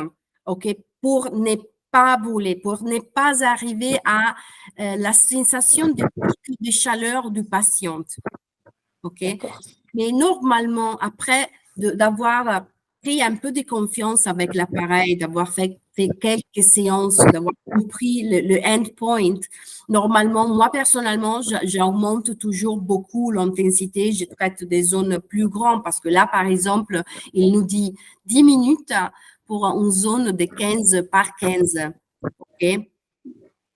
OK? Pour ne pas brûler, pour ne pas arriver à la sensation de pic de chaleur du patient. OK? Mais normalement, après d'avoir pris un peu de confiance avec l'appareil, d'avoir fait quelques séances, d'avoir compris le endpoint, normalement, moi, personnellement, j'augmente toujours beaucoup l'intensité. Je traite des zones plus grandes parce que là, par exemple, il nous dit 10 minutes pour une zone de 15 par 15. OK?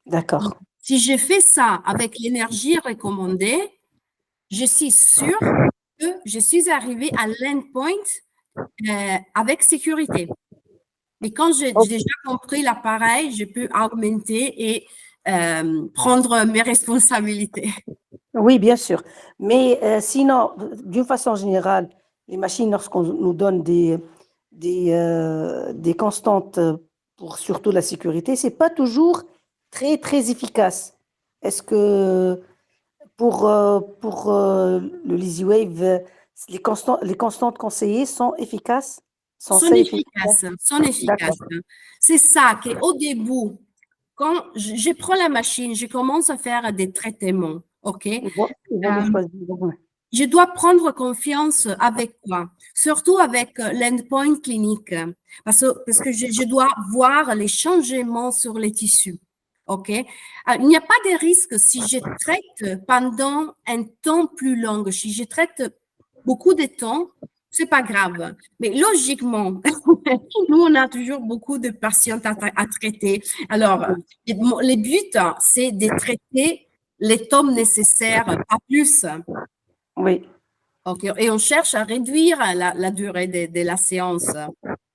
D'accord. Si je fais ça avec l'énergie recommandée, je suis sûre que je suis arrivée à l'endpoint avec sécurité. Mais quand j'ai déjà compris l'appareil, je peux augmenter et prendre mes responsabilités. Oui, bien sûr. Mais sinon, d'une façon générale, les machines, lorsqu'on nous donne des constantes pour surtout la sécurité, c'est pas toujours très, très efficace. Est-ce que pour le LazyWave, les constantes conseillées sont efficaces? Sont efficaces. C'est ça qu'au début, quand je prends la machine, je commence à faire des traitements, OK? Je dois prendre confiance avec quoi? Surtout avec l'endpoint clinique, parce que je dois voir les changements sur les tissus. OK? Il n'y a pas de risque si je traite pendant un temps plus long. Si je traite beaucoup de temps, c'est pas grave. Mais logiquement, nous, on a toujours beaucoup de patients à traiter. Alors, le but, c'est de traiter les temps nécessaires, pas plus. Oui. Okay. Et on cherche à réduire la durée de la séance.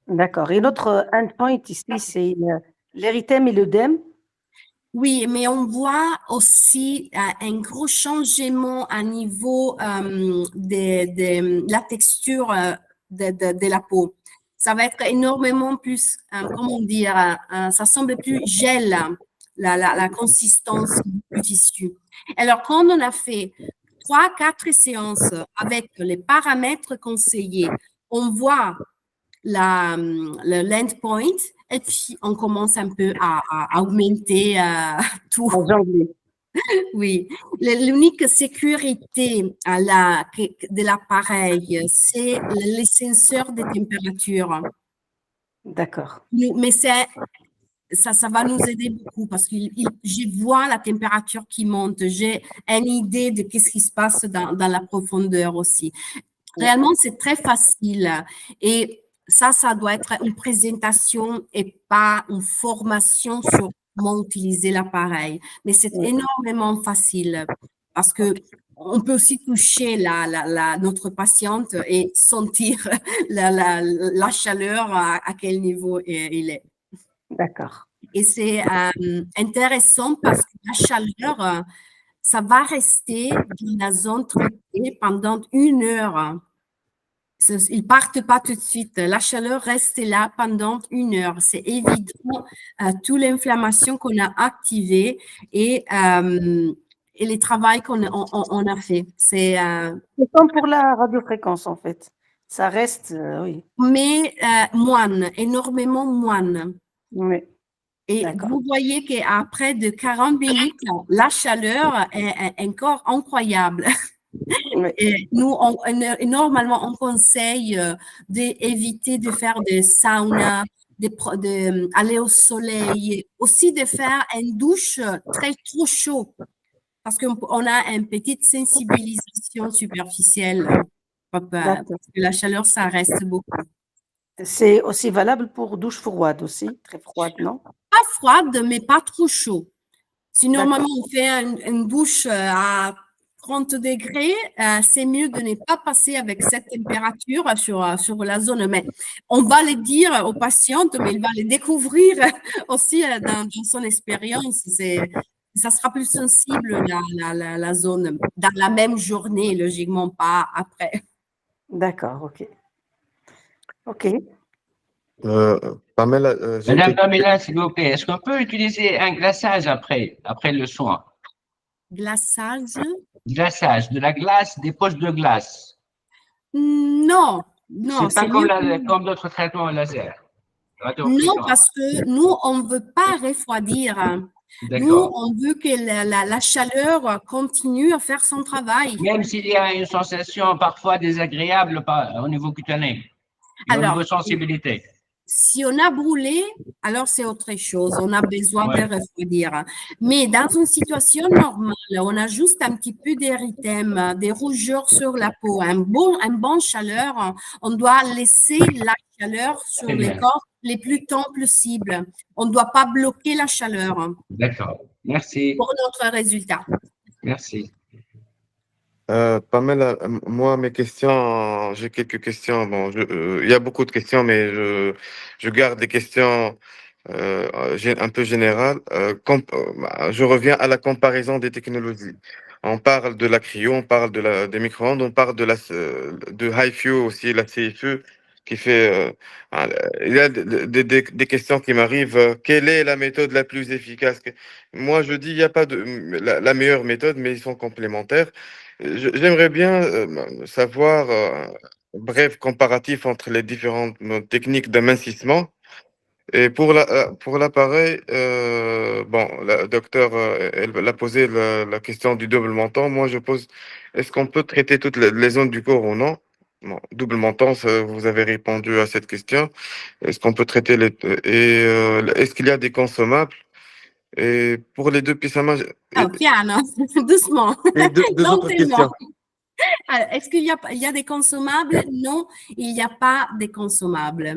D'accord. Et notre endpoint ici, c'est l'érythème et l'œdème. Oui, mais on voit aussi un gros changement à niveau de la texture de la peau. Ça va être énormément plus, comment dire, ça semble plus gel, la consistance du tissu. Alors, quand on a fait 3-4 séances avec les paramètres conseillés, on voit l'endpoint et puis on commence un peu à augmenter tout. Oui, l'unique sécurité de l'appareil, c'est les senseurs de température. D'accord. Mais ça va nous aider beaucoup parce que je vois la température qui monte. J'ai une idée de ce qui se passe dans la profondeur aussi. Réellement, c'est très facile. Et ça doit être une présentation et pas une formation sur comment utiliser l'appareil. Mais c'est énormément facile parce que on peut aussi toucher notre patiente et sentir la chaleur, à quel niveau il est. D'accord. Et c'est intéressant parce que la chaleur, ça va rester dans la zone traitée pendant 1 heure. Ils partent pas tout de suite. La chaleur reste là pendant 1 heure. C'est évident, toute l'inflammation qu'on a activée et les travaux qu'on a fait. C'est comme pour la radiofréquence, en fait. Ça reste, oui. Mais moins, énormément moins. Oui. Et vous voyez qu'après de 40 minutes, la chaleur est encore incroyable. Oui. Et nous, normalement, on conseille d'éviter de faire des saunas, d'aller au soleil, aussi de faire une douche trop chaud, parce qu'on a une petite sensibilisation superficielle, parce que la chaleur, ça reste beaucoup. C'est aussi valable pour douche froide aussi, très froide, non? Pas froide, mais pas trop chaud. Si normalement on fait une douche à 30 degrés, c'est mieux de ne pas passer avec cette température sur la zone. Mais on va le dire aux patientes, mais il va les découvrir aussi dans son expérience. Ça sera plus sensible la zone dans la même journée, logiquement pas après. D'accord, ok. Ok. Pamela, Madame Pamela, s'il vous plaît, est-ce qu'on peut utiliser un glaçage après le soin? Glaçage? Glaçage, de la glace, des poches de glace. Non, non. C'est pas comme d'autres traitements au laser. Non, parce que nous, on ne veut pas refroidir. Nous, on veut que la chaleur continue à faire son travail. Même s'il y a une sensation parfois désagréable au niveau cutané, au niveau sensibilité. Si on a brûlé, alors c'est autre chose. On a besoin de refroidir. Mais dans une situation normale, on a juste un petit peu d'érythème, des rougeurs sur la peau, un bon chaleur. On doit laisser la chaleur sur les corps les plus temps possible. On ne doit pas bloquer la chaleur. D'accord. Merci. Pour notre résultat. Merci. Pamela, moi, mes questions, j'ai quelques questions. Bon, il y a beaucoup de questions, mais je garde des questions un peu générales. Je reviens à la comparaison des technologies. On parle de la cryo, on parle des micro-ondes, on parle de HiFu aussi, la CFE, qui fait. Il y a des questions qui m'arrivent. Quelle est la méthode la plus efficace? Moi, je dis, il n'y a pas la meilleure méthode, mais ils sont complémentaires. J'aimerais bien savoir bref comparatif entre les différentes techniques d'amincissement. Et pour l'appareil, bon, la docteur, elle a posé la question du double menton. Moi, je pose, est-ce qu'on peut traiter toutes les zones du corps ou non? Bon, double menton, vous avez répondu à cette question. Est-ce qu'on peut traiter est-ce qu'il y a des consommables? Et pour les deux pièces à main, Piano, doucement. et deux autres questions. Est-ce qu'il y a des consommables? Non, il n'y a pas de consommables.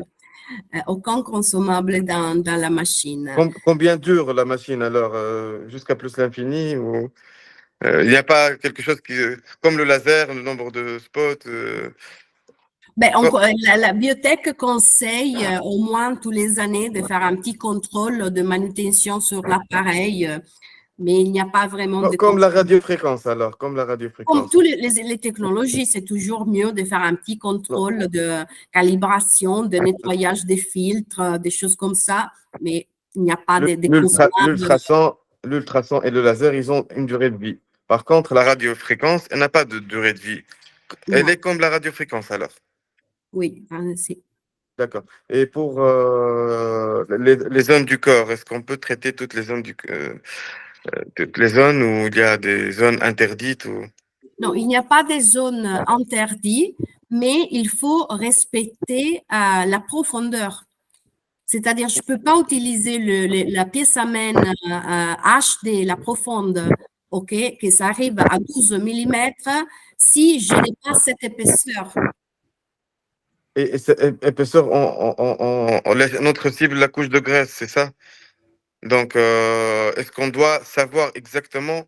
Aucun consommable dans la machine. Combien dure la machine alors? Jusqu'à plus l'infini ou il n'y a pas quelque chose comme le laser, le nombre de spots? La biotech conseille au moins tous les années de faire un petit contrôle de manutention sur l'appareil, mais il n'y a pas vraiment de... Comme la radiofréquence alors, comme la radiofréquence. Comme toutes les technologies, c'est toujours mieux de faire un petit contrôle de calibration, de nettoyage des filtres, des choses comme ça, mais il n'y a pas de L'ultrason et le laser, ils ont une durée de vie. Par contre, la radiofréquence, elle n'a pas de durée de vie. Elle est comme la radiofréquence alors. Oui, c'est... D'accord. Et pour les zones du corps, est-ce qu'on peut traiter toutes les zones toutes les zones où il y a des zones interdites ou... Non, il n'y a pas de zones interdites, mais il faut respecter la profondeur. C'est-à-dire, je ne peux pas utiliser la pièce à main HD, la profonde, ok, que ça arrive à 12 mm, si je n'ai pas cette épaisseur. Et cette épaisseur, notre cible, la couche de graisse, c'est ça? Donc, est-ce qu'on doit savoir exactement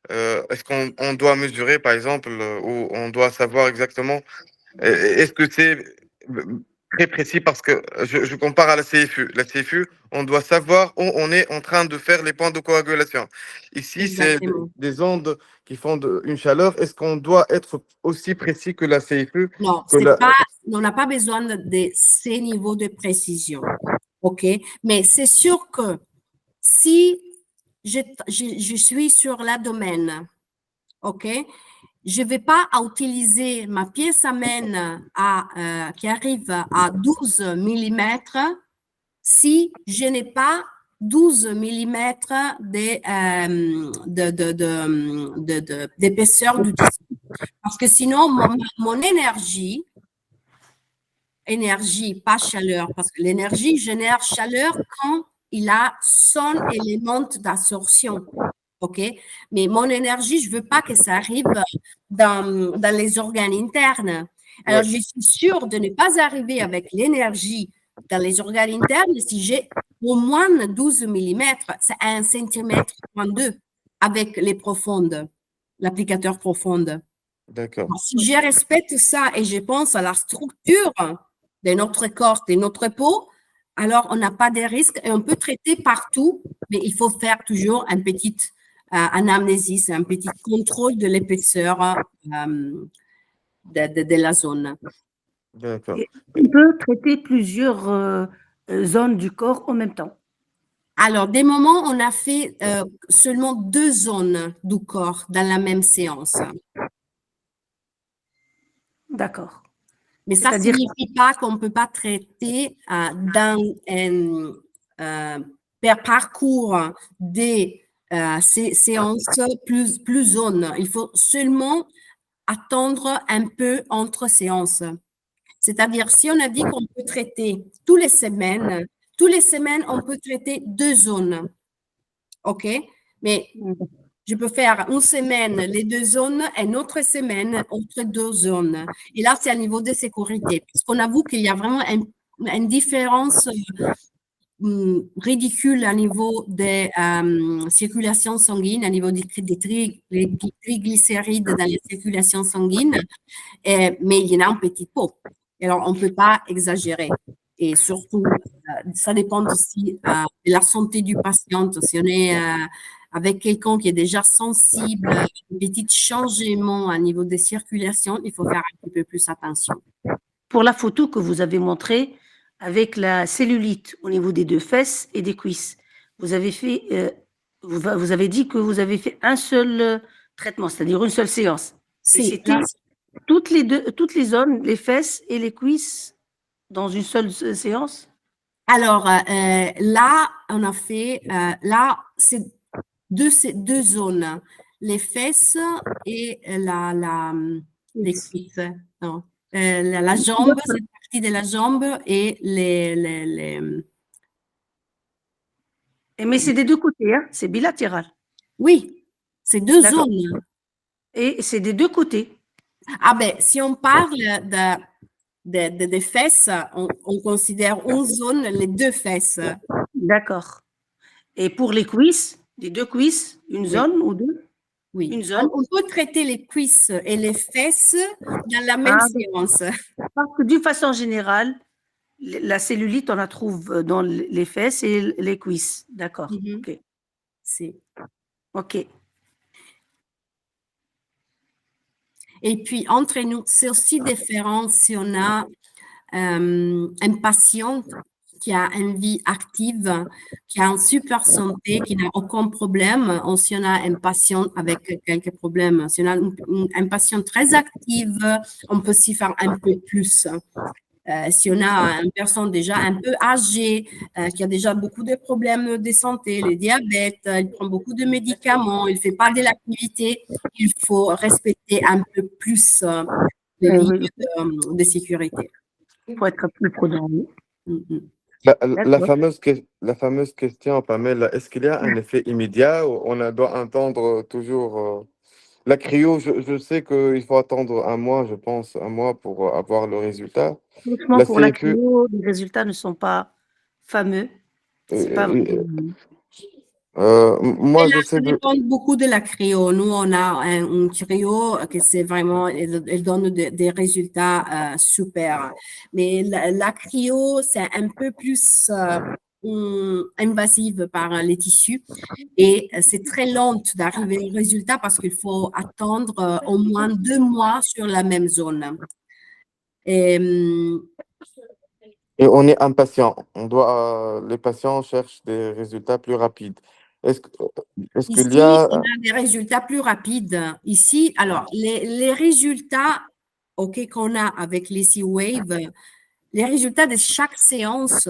Est-ce qu'on doit mesurer, par exemple, ou on doit savoir exactement, est-ce que c'est très précis parce que je compare à la CFU. La CFU, on doit savoir où on est en train de faire les points de coagulation. Ici, c'est Exactement. des ondes qui font une chaleur. Est-ce qu'on doit être aussi précis que la CFU? Non, Que la... on n'a pas besoin de ces niveaux de précision. OK? Mais c'est sûr que si je suis sur l'abdomen, OK? Je ne vais pas utiliser ma pièce à main qui arrive à 12 millimètres si je n'ai pas 12 millimètres d'épaisseur du tissu. Parce que sinon, mon énergie, pas chaleur, parce que l'énergie génère chaleur quand il a son élément d'absorption. OK? Mais mon énergie, je ne veux pas que ça arrive dans les organes internes. Alors, je suis sûre de ne pas arriver avec l'énergie dans les organes internes si j'ai au moins 12 millimètres. C'est 1 centimètre 32 avec les profondes, l'applicateur profonde. D'accord. Si je respecte ça et je pense à la structure de notre corps, de notre peau, alors on n'a pas de risque et on peut traiter partout, mais il faut faire toujours un petit anamnésis, un petit contrôle de l'épaisseur de la zone. D'accord. On peut traiter plusieurs zones du corps en même temps. Alors, des moments, on a fait seulement 2 zones du corps dans la même séance. D'accord. Mais ça ne signifie pas qu'on ne peut pas traiter dans un parcours des séances plus zones. Il faut seulement attendre un peu entre séances. C'est-à-dire, si on a dit qu'on peut traiter toutes les semaines, on peut traiter 2 zones. OK? Mais je peux faire une semaine les 2 zones et une autre semaine entre 2 zones. Et là, c'est à niveau de sécurité. Parce qu'on avoue qu'il y a vraiment une différence ridicule à niveau des circulations sanguines, à niveau des triglycérides dans les circulations sanguines, mais il y en a en petite peau. Alors, on ne peut pas exagérer. Et surtout, ça dépend aussi de la santé du patient. Si on est avec quelqu'un qui est déjà sensible à un petit changement à niveau des circulations, il faut faire un petit peu plus attention. Pour la photo que vous avez montrée avec la cellulite au niveau des 2 fesses et des cuisses, vous avez dit que vous avez fait un seul traitement, c'est-à-dire une seule séance. C'était toutes les zones, les fesses et les cuisses dans une seule séance? Alors, là, on a fait, c'est deux zones, les fesses et les cuisses. Non. La jambe, cette partie de la jambe et Mais c'est des 2 côtés, hein? C'est bilatéral. Oui, c'est 2 zones. Et c'est des 2 côtés. Ah ben, si on parle des fesses, on considère une zone, les 2 fesses. D'accord. Et pour les cuisses, les 2 cuisses, une zone ou 2? Oui. Une zone. On peut traiter les cuisses et les fesses dans la même séance. Parce que d'une façon générale, la cellulite, on la trouve dans les fesses et les cuisses. D'accord. OK. OK. Et puis, entre nous, c'est aussi différent si on a un patient qui a une vie active, qui a une super santé, qui n'a aucun problème, ou si on a un patient avec quelques problèmes. Si on a un patient très actif, on peut s'y faire un peu plus. Si on a une personne déjà un peu âgée, qui a déjà beaucoup de problèmes de santé, le diabète, il prend beaucoup de médicaments, il ne fait pas de l'activité, il faut respecter un peu plus les lignes de sécurité. Il faut être plus prudent. La fameuse question, Pamela, est-ce qu'il y a un effet immédiat ou on doit attendre toujours la cryo? Je sais qu'il faut attendre un mois, je pense, un mois pour avoir le résultat. Franchement, pour la cryo, les résultats ne sont pas fameux. C'est pas Moi, Là, j'essaie ça de... dépend beaucoup de la cryo. Nous, on a un cryo que c'est vraiment, elle donne des résultats super. Mais la cryo, c'est un peu plus invasive par les tissus et c'est très lent d'arriver au résultat parce qu'il faut attendre au moins 2 mois sur la même zone. Et, Et on est impatient. Les patients cherchent des résultats plus rapides. Est-ce que, est-ce qu'il y ici, a... on a des résultats plus rapides. Ici, alors, les résultats qu'on a avec les C-Wave, les résultats de chaque séance,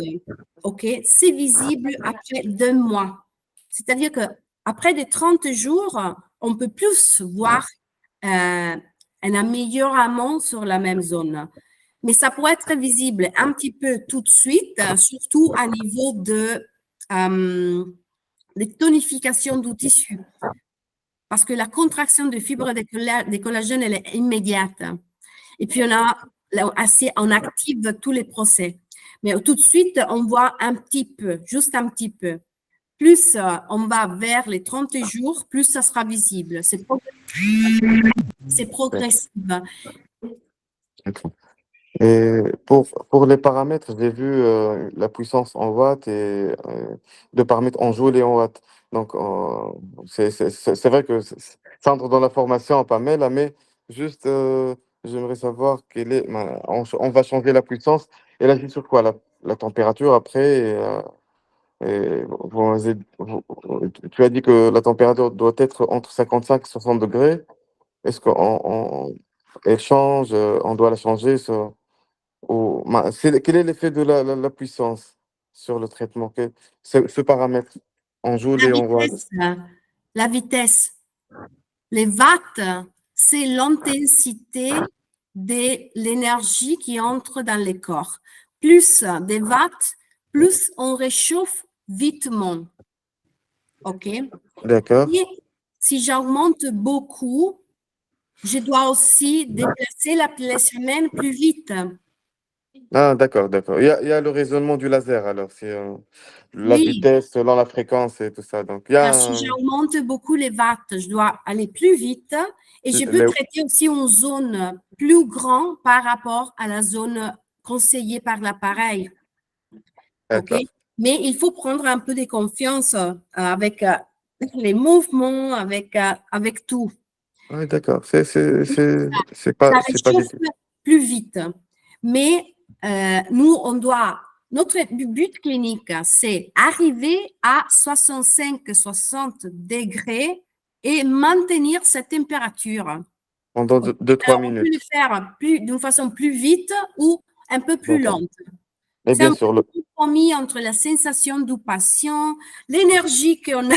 c'est visible après 2 mois. C'est-à-dire que après des 30 jours, on peut plus voir un améliorement sur la même zone. Mais ça pourrait être visible un petit peu tout de suite, surtout à niveau de tonification du tissu. Parce que la contraction de fibres de collagène, elle est immédiate. Et puis, on active tous les procès. Mais tout de suite, on voit un petit peu, juste un petit peu. Plus on va vers les 30 jours, plus ça sera visible. C'est progressif. Et pour les paramètres, j'ai vu la puissance en watts et le paramètre en joules et en watts. Donc, c'est vrai que ça entre dans la formation pas mal, là, mais juste, j'aimerais savoir on va changer la puissance. Et là, c'est sur quoi? La température après. Tu as dit que la température doit être entre 55 et 60 degrés. Est-ce elle change? On doit la changer? Quel est l'effet de la puissance sur le traitement? Ce paramètre en joule La et en watts. vitesse, la vitesse. Les watts, c'est l'intensité de l'énergie qui entre dans le corps. Plus des watts, plus on réchauffe vitement. OK? D'accord. Et si j'augmente beaucoup, je dois aussi déplacer la semaine plus vite. Ah, d'accord, d'accord. Il y a le raisonnement du laser, alors. C'est la Oui, vitesse selon la fréquence et tout ça. Donc, il y a si j'augmente beaucoup les watts, je dois aller plus vite et je peux les- traiter aussi une zone plus grande par rapport à la zone conseillée par l'appareil. OK? D'accord. Mais il faut prendre un peu de confiance avec les mouvements, avec tout. Ah, d'accord. Ça C'est pas du réchauffe tout. plus vite. Mais nous, notre but clinique, c'est arriver à 65-60 degrés et maintenir cette température. Pendant 2-3 Alors, on peut le minutes. faire d'une façon plus vite ou un peu plus D'accord. lente. Et C'est bien un sûr, compromis entre la sensation du patient, l'énergie qu'on a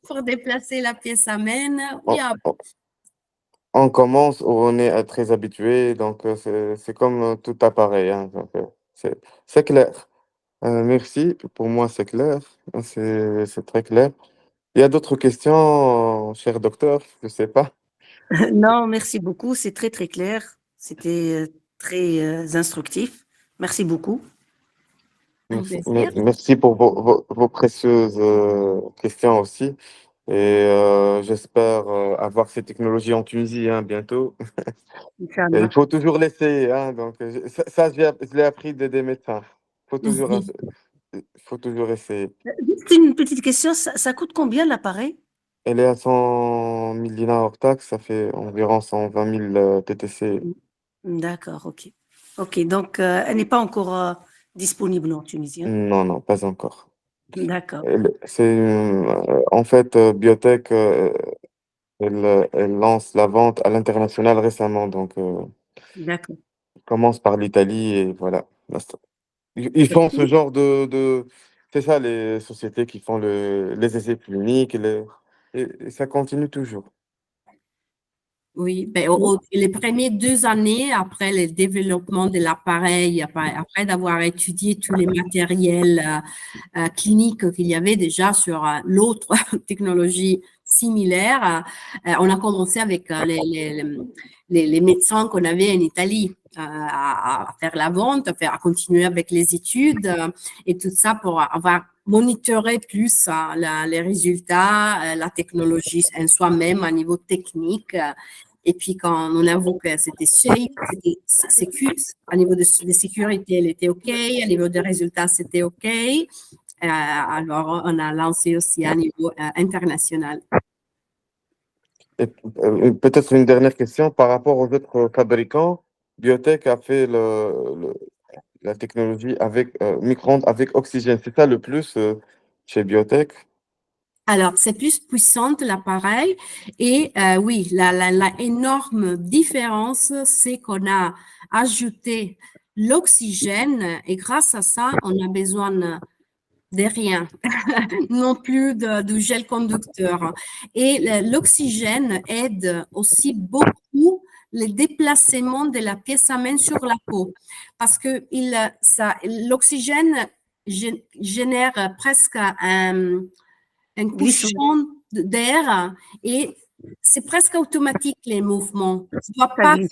pour déplacer la pièce amène. on, on- on commence où on est très habitué. Donc, c'est comme tout appareil, hein. Donc, c'est clair. Merci. Pour moi, c'est clair. C'est très clair. Il y a d'autres questions, cher docteur? Je ne sais pas. Non, merci beaucoup, c'est très, très clair. C'était très instructif. Merci beaucoup. Un Merci, plaisir. merci pour vos précieuses questions aussi. Et j'espère avoir ces technologies en Tunisie, hein, bientôt. Et Inch'Allah. il faut toujours l'essayer, hein. Donc, je l'ai appris des médecins. Faut toujours essayer. Juste une petite question, ça coûte combien l'appareil? Elle est à 100 000 dinars hors taxe, ça fait environ 120 000 TTC. D'accord, ok. Ok, donc elle n'est pas encore disponible en Tunisie, hein? Non, non, pas encore. D'accord, En fait, Biotech, elle lance la vente à l'international récemment, donc d'accord. commence par l'Italie et voilà. Ils font ce genre c'est ça les sociétés qui font les essais cliniques, et ça continue toujours. Oui, ben, les premières 2 années après le développement de l'appareil, après d'avoir étudié tous les matériels cliniques qu'il y avait déjà sur l'autre technologie similaire. On a commencé avec les médecins qu'on avait en Italie à faire la vente, à continuer avec les études et tout ça pour avoir monitoré plus les résultats, la technologie en soi-même à niveau technique. Et puis, quand on avoue que c'était safe, c'était à niveau de sécurité, elle était OK, à niveau des résultats, c'était OK. Alors, on a lancé aussi à niveau international. Et peut-être une dernière question par rapport aux autres fabricants. Biotech a fait la technologie avec micro-ondes avec oxygène. C'est ça le plus chez Biotech? Alors, c'est plus puissant l'appareil et oui, la énorme différence, c'est qu'on a ajouté l'oxygène et grâce à ça, on a besoin de rien, non plus de gel conducteur. Et l'oxygène aide aussi beaucoup le déplacement de la pièce à main sur la peau parce que l'oxygène génère presque un couchon d'air et c'est presque automatique les mouvements. Il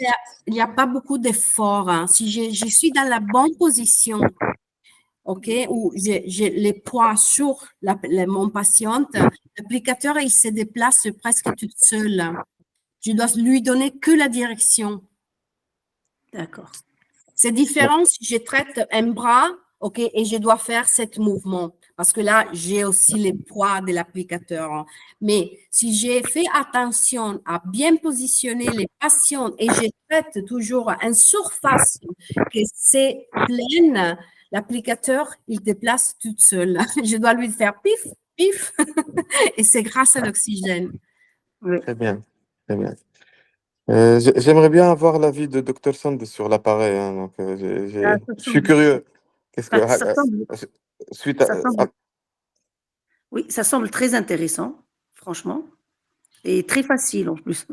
n'y a pas beaucoup d'efforts. Si je suis dans la bonne position, OK, où j'ai les poids sur mon patient, l'applicateur, il se déplace presque tout seul. Je dois lui donner que la direction. D'accord. C'est différent si je traite un bras, OK, et je dois faire ce mouvement. Parce que là, j'ai aussi les poids de l'applicateur. Mais si j'ai fait attention à bien positionner les patients et je traite toujours en surface que c'est pleine, l'applicateur, il déplace toute seule. Je dois lui faire pif, pif. Et c'est grâce à l'oxygène. Oui. Très bien, très bien. J'aimerais bien avoir l'avis de Dr. Sand sur l'appareil. Hein, donc, je suis curieux. Qu'est-ce que Ça semble, suite à, ça semble, oui, ça semble très intéressant, franchement, et très facile en plus.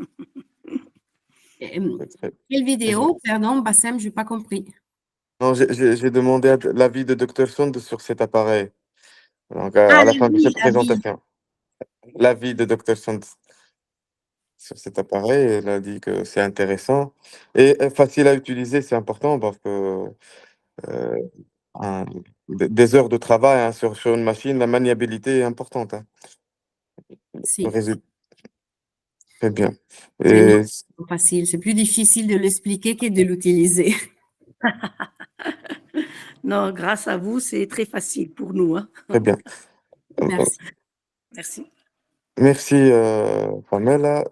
Quelle vidéo? Pardon, Bassem, je n'ai pas compris. Non, j'ai demandé l'avis de Dr. Sand sur cet appareil. Donc, à la fin de cette présentation. L'avis de Dr. Sand sur cet appareil, elle a dit que c'est intéressant et facile à utiliser, c'est important parce que euh, des heures de travail hein, sur une machine, la maniabilité est importante. Hein. Si. Très bien. C'est facile, c'est plus difficile de l'expliquer que de l'utiliser. Non, grâce à vous, c'est très facile pour nous. Hein. Très bien. Merci. Merci. Merci, Pamela.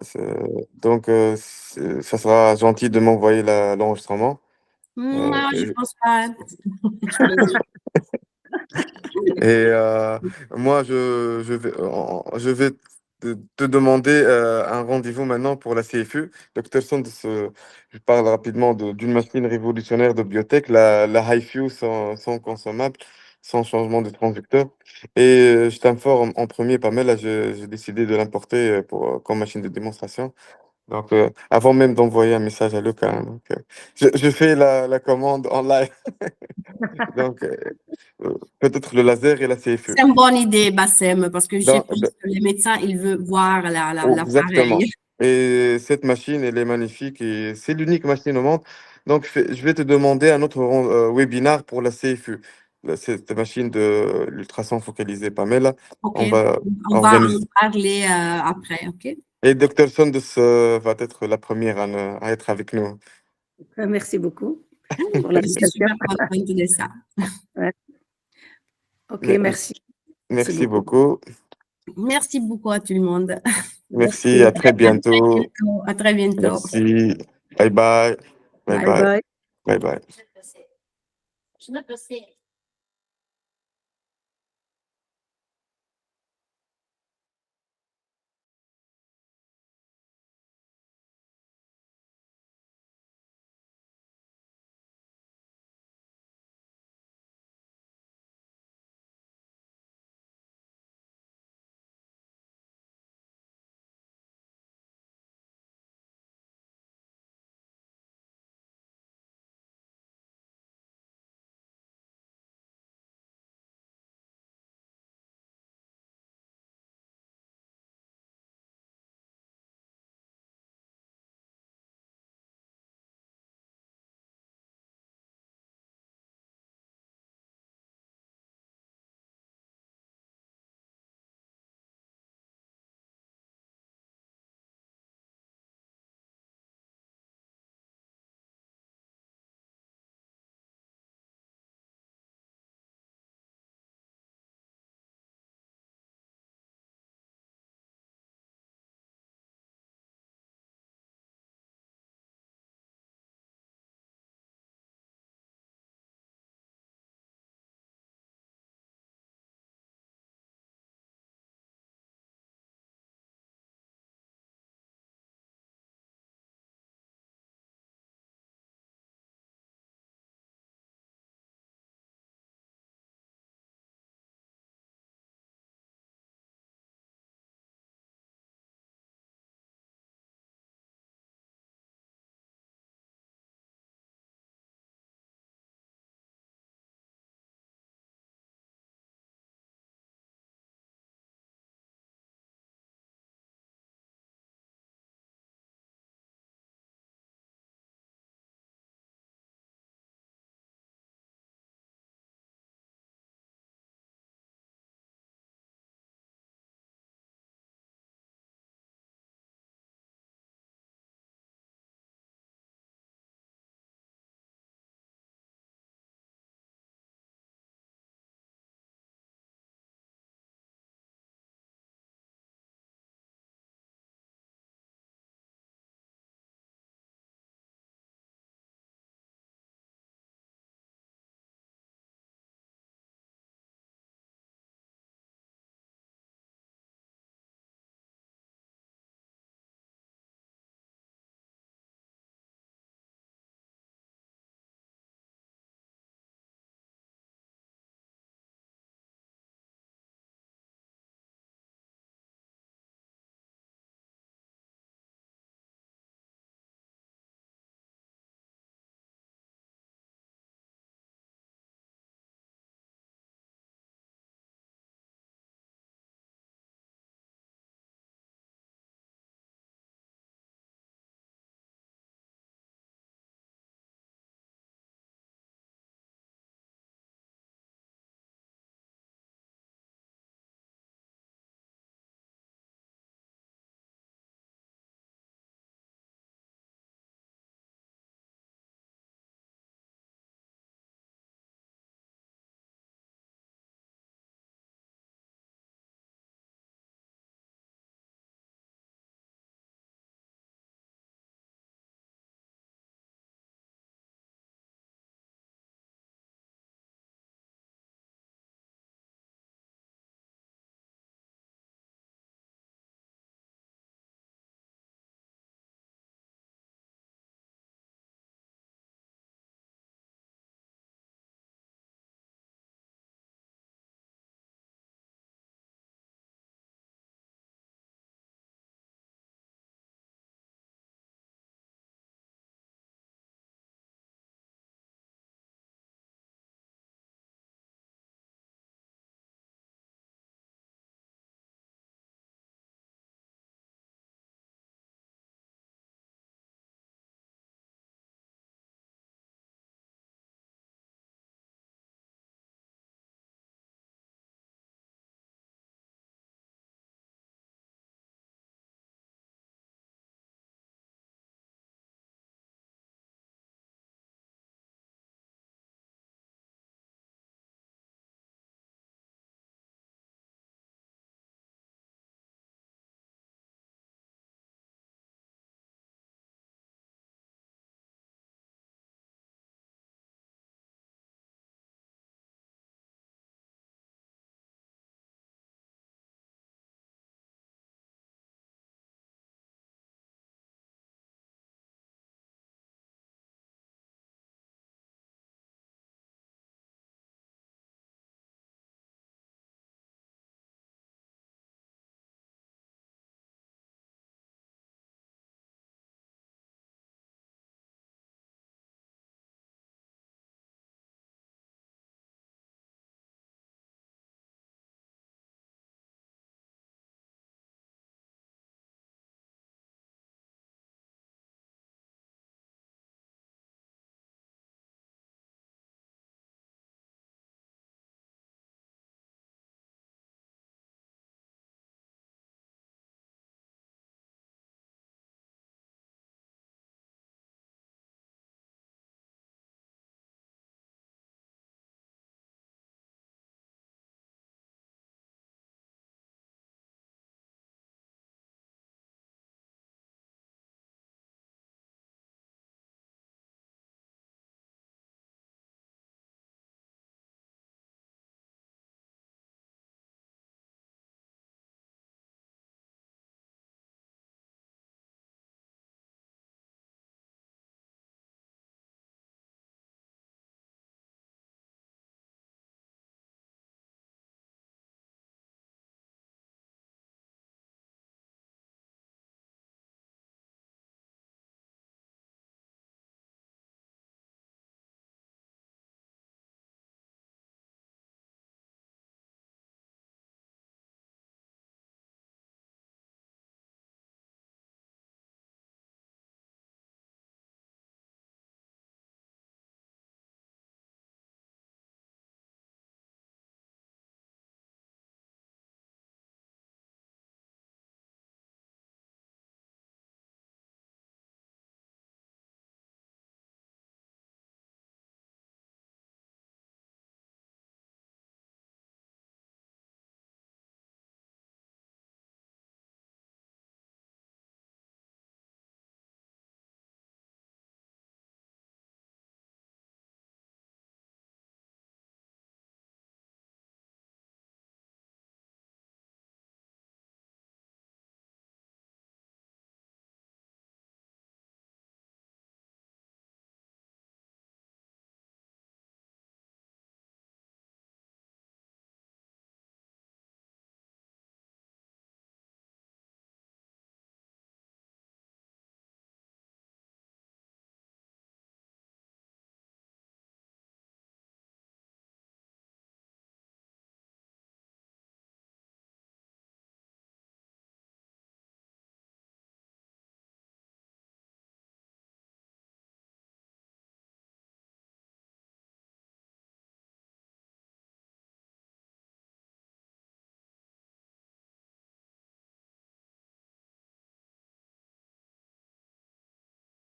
Donc, ça sera gentil de m'envoyer l'enregistrement. Non, je ne pense pas. Et moi, je vais te demander un rendez-vous maintenant pour la CFU. Dr. Sand, je parle rapidement d'une machine révolutionnaire de biotech, la HiFu sans consommable, sans changement de transducteur. Et je t'informe en premier, Pamela, j'ai décidé de l'importer comme machine de démonstration. Donc, avant même d'envoyer un message à Lucas, hein, donc, je fais la commande en live. Donc, peut-être le laser et la CFU. C'est une bonne idée, Bassem, parce que je pense que les médecins, ils veulent voir Exactement. l'appareil. Et cette machine, elle est magnifique et c'est l'unique machine au monde. Donc, je vais te demander un autre webinaire pour la CFU, cette machine de l'ultrason focalisé, Pamela. OK. On va On va en organiser. parler après, OK? Et Dr. Sand va être la première à être avec nous. Merci beaucoup pour Je suis l'invitation. super contente de ça. Ouais. OK, merci. Merci beaucoup. Merci beaucoup à tout le monde. Merci, à très bientôt. À très bientôt. Merci. Bye bye. Bye bye. Bye bye. Bye bye. Je me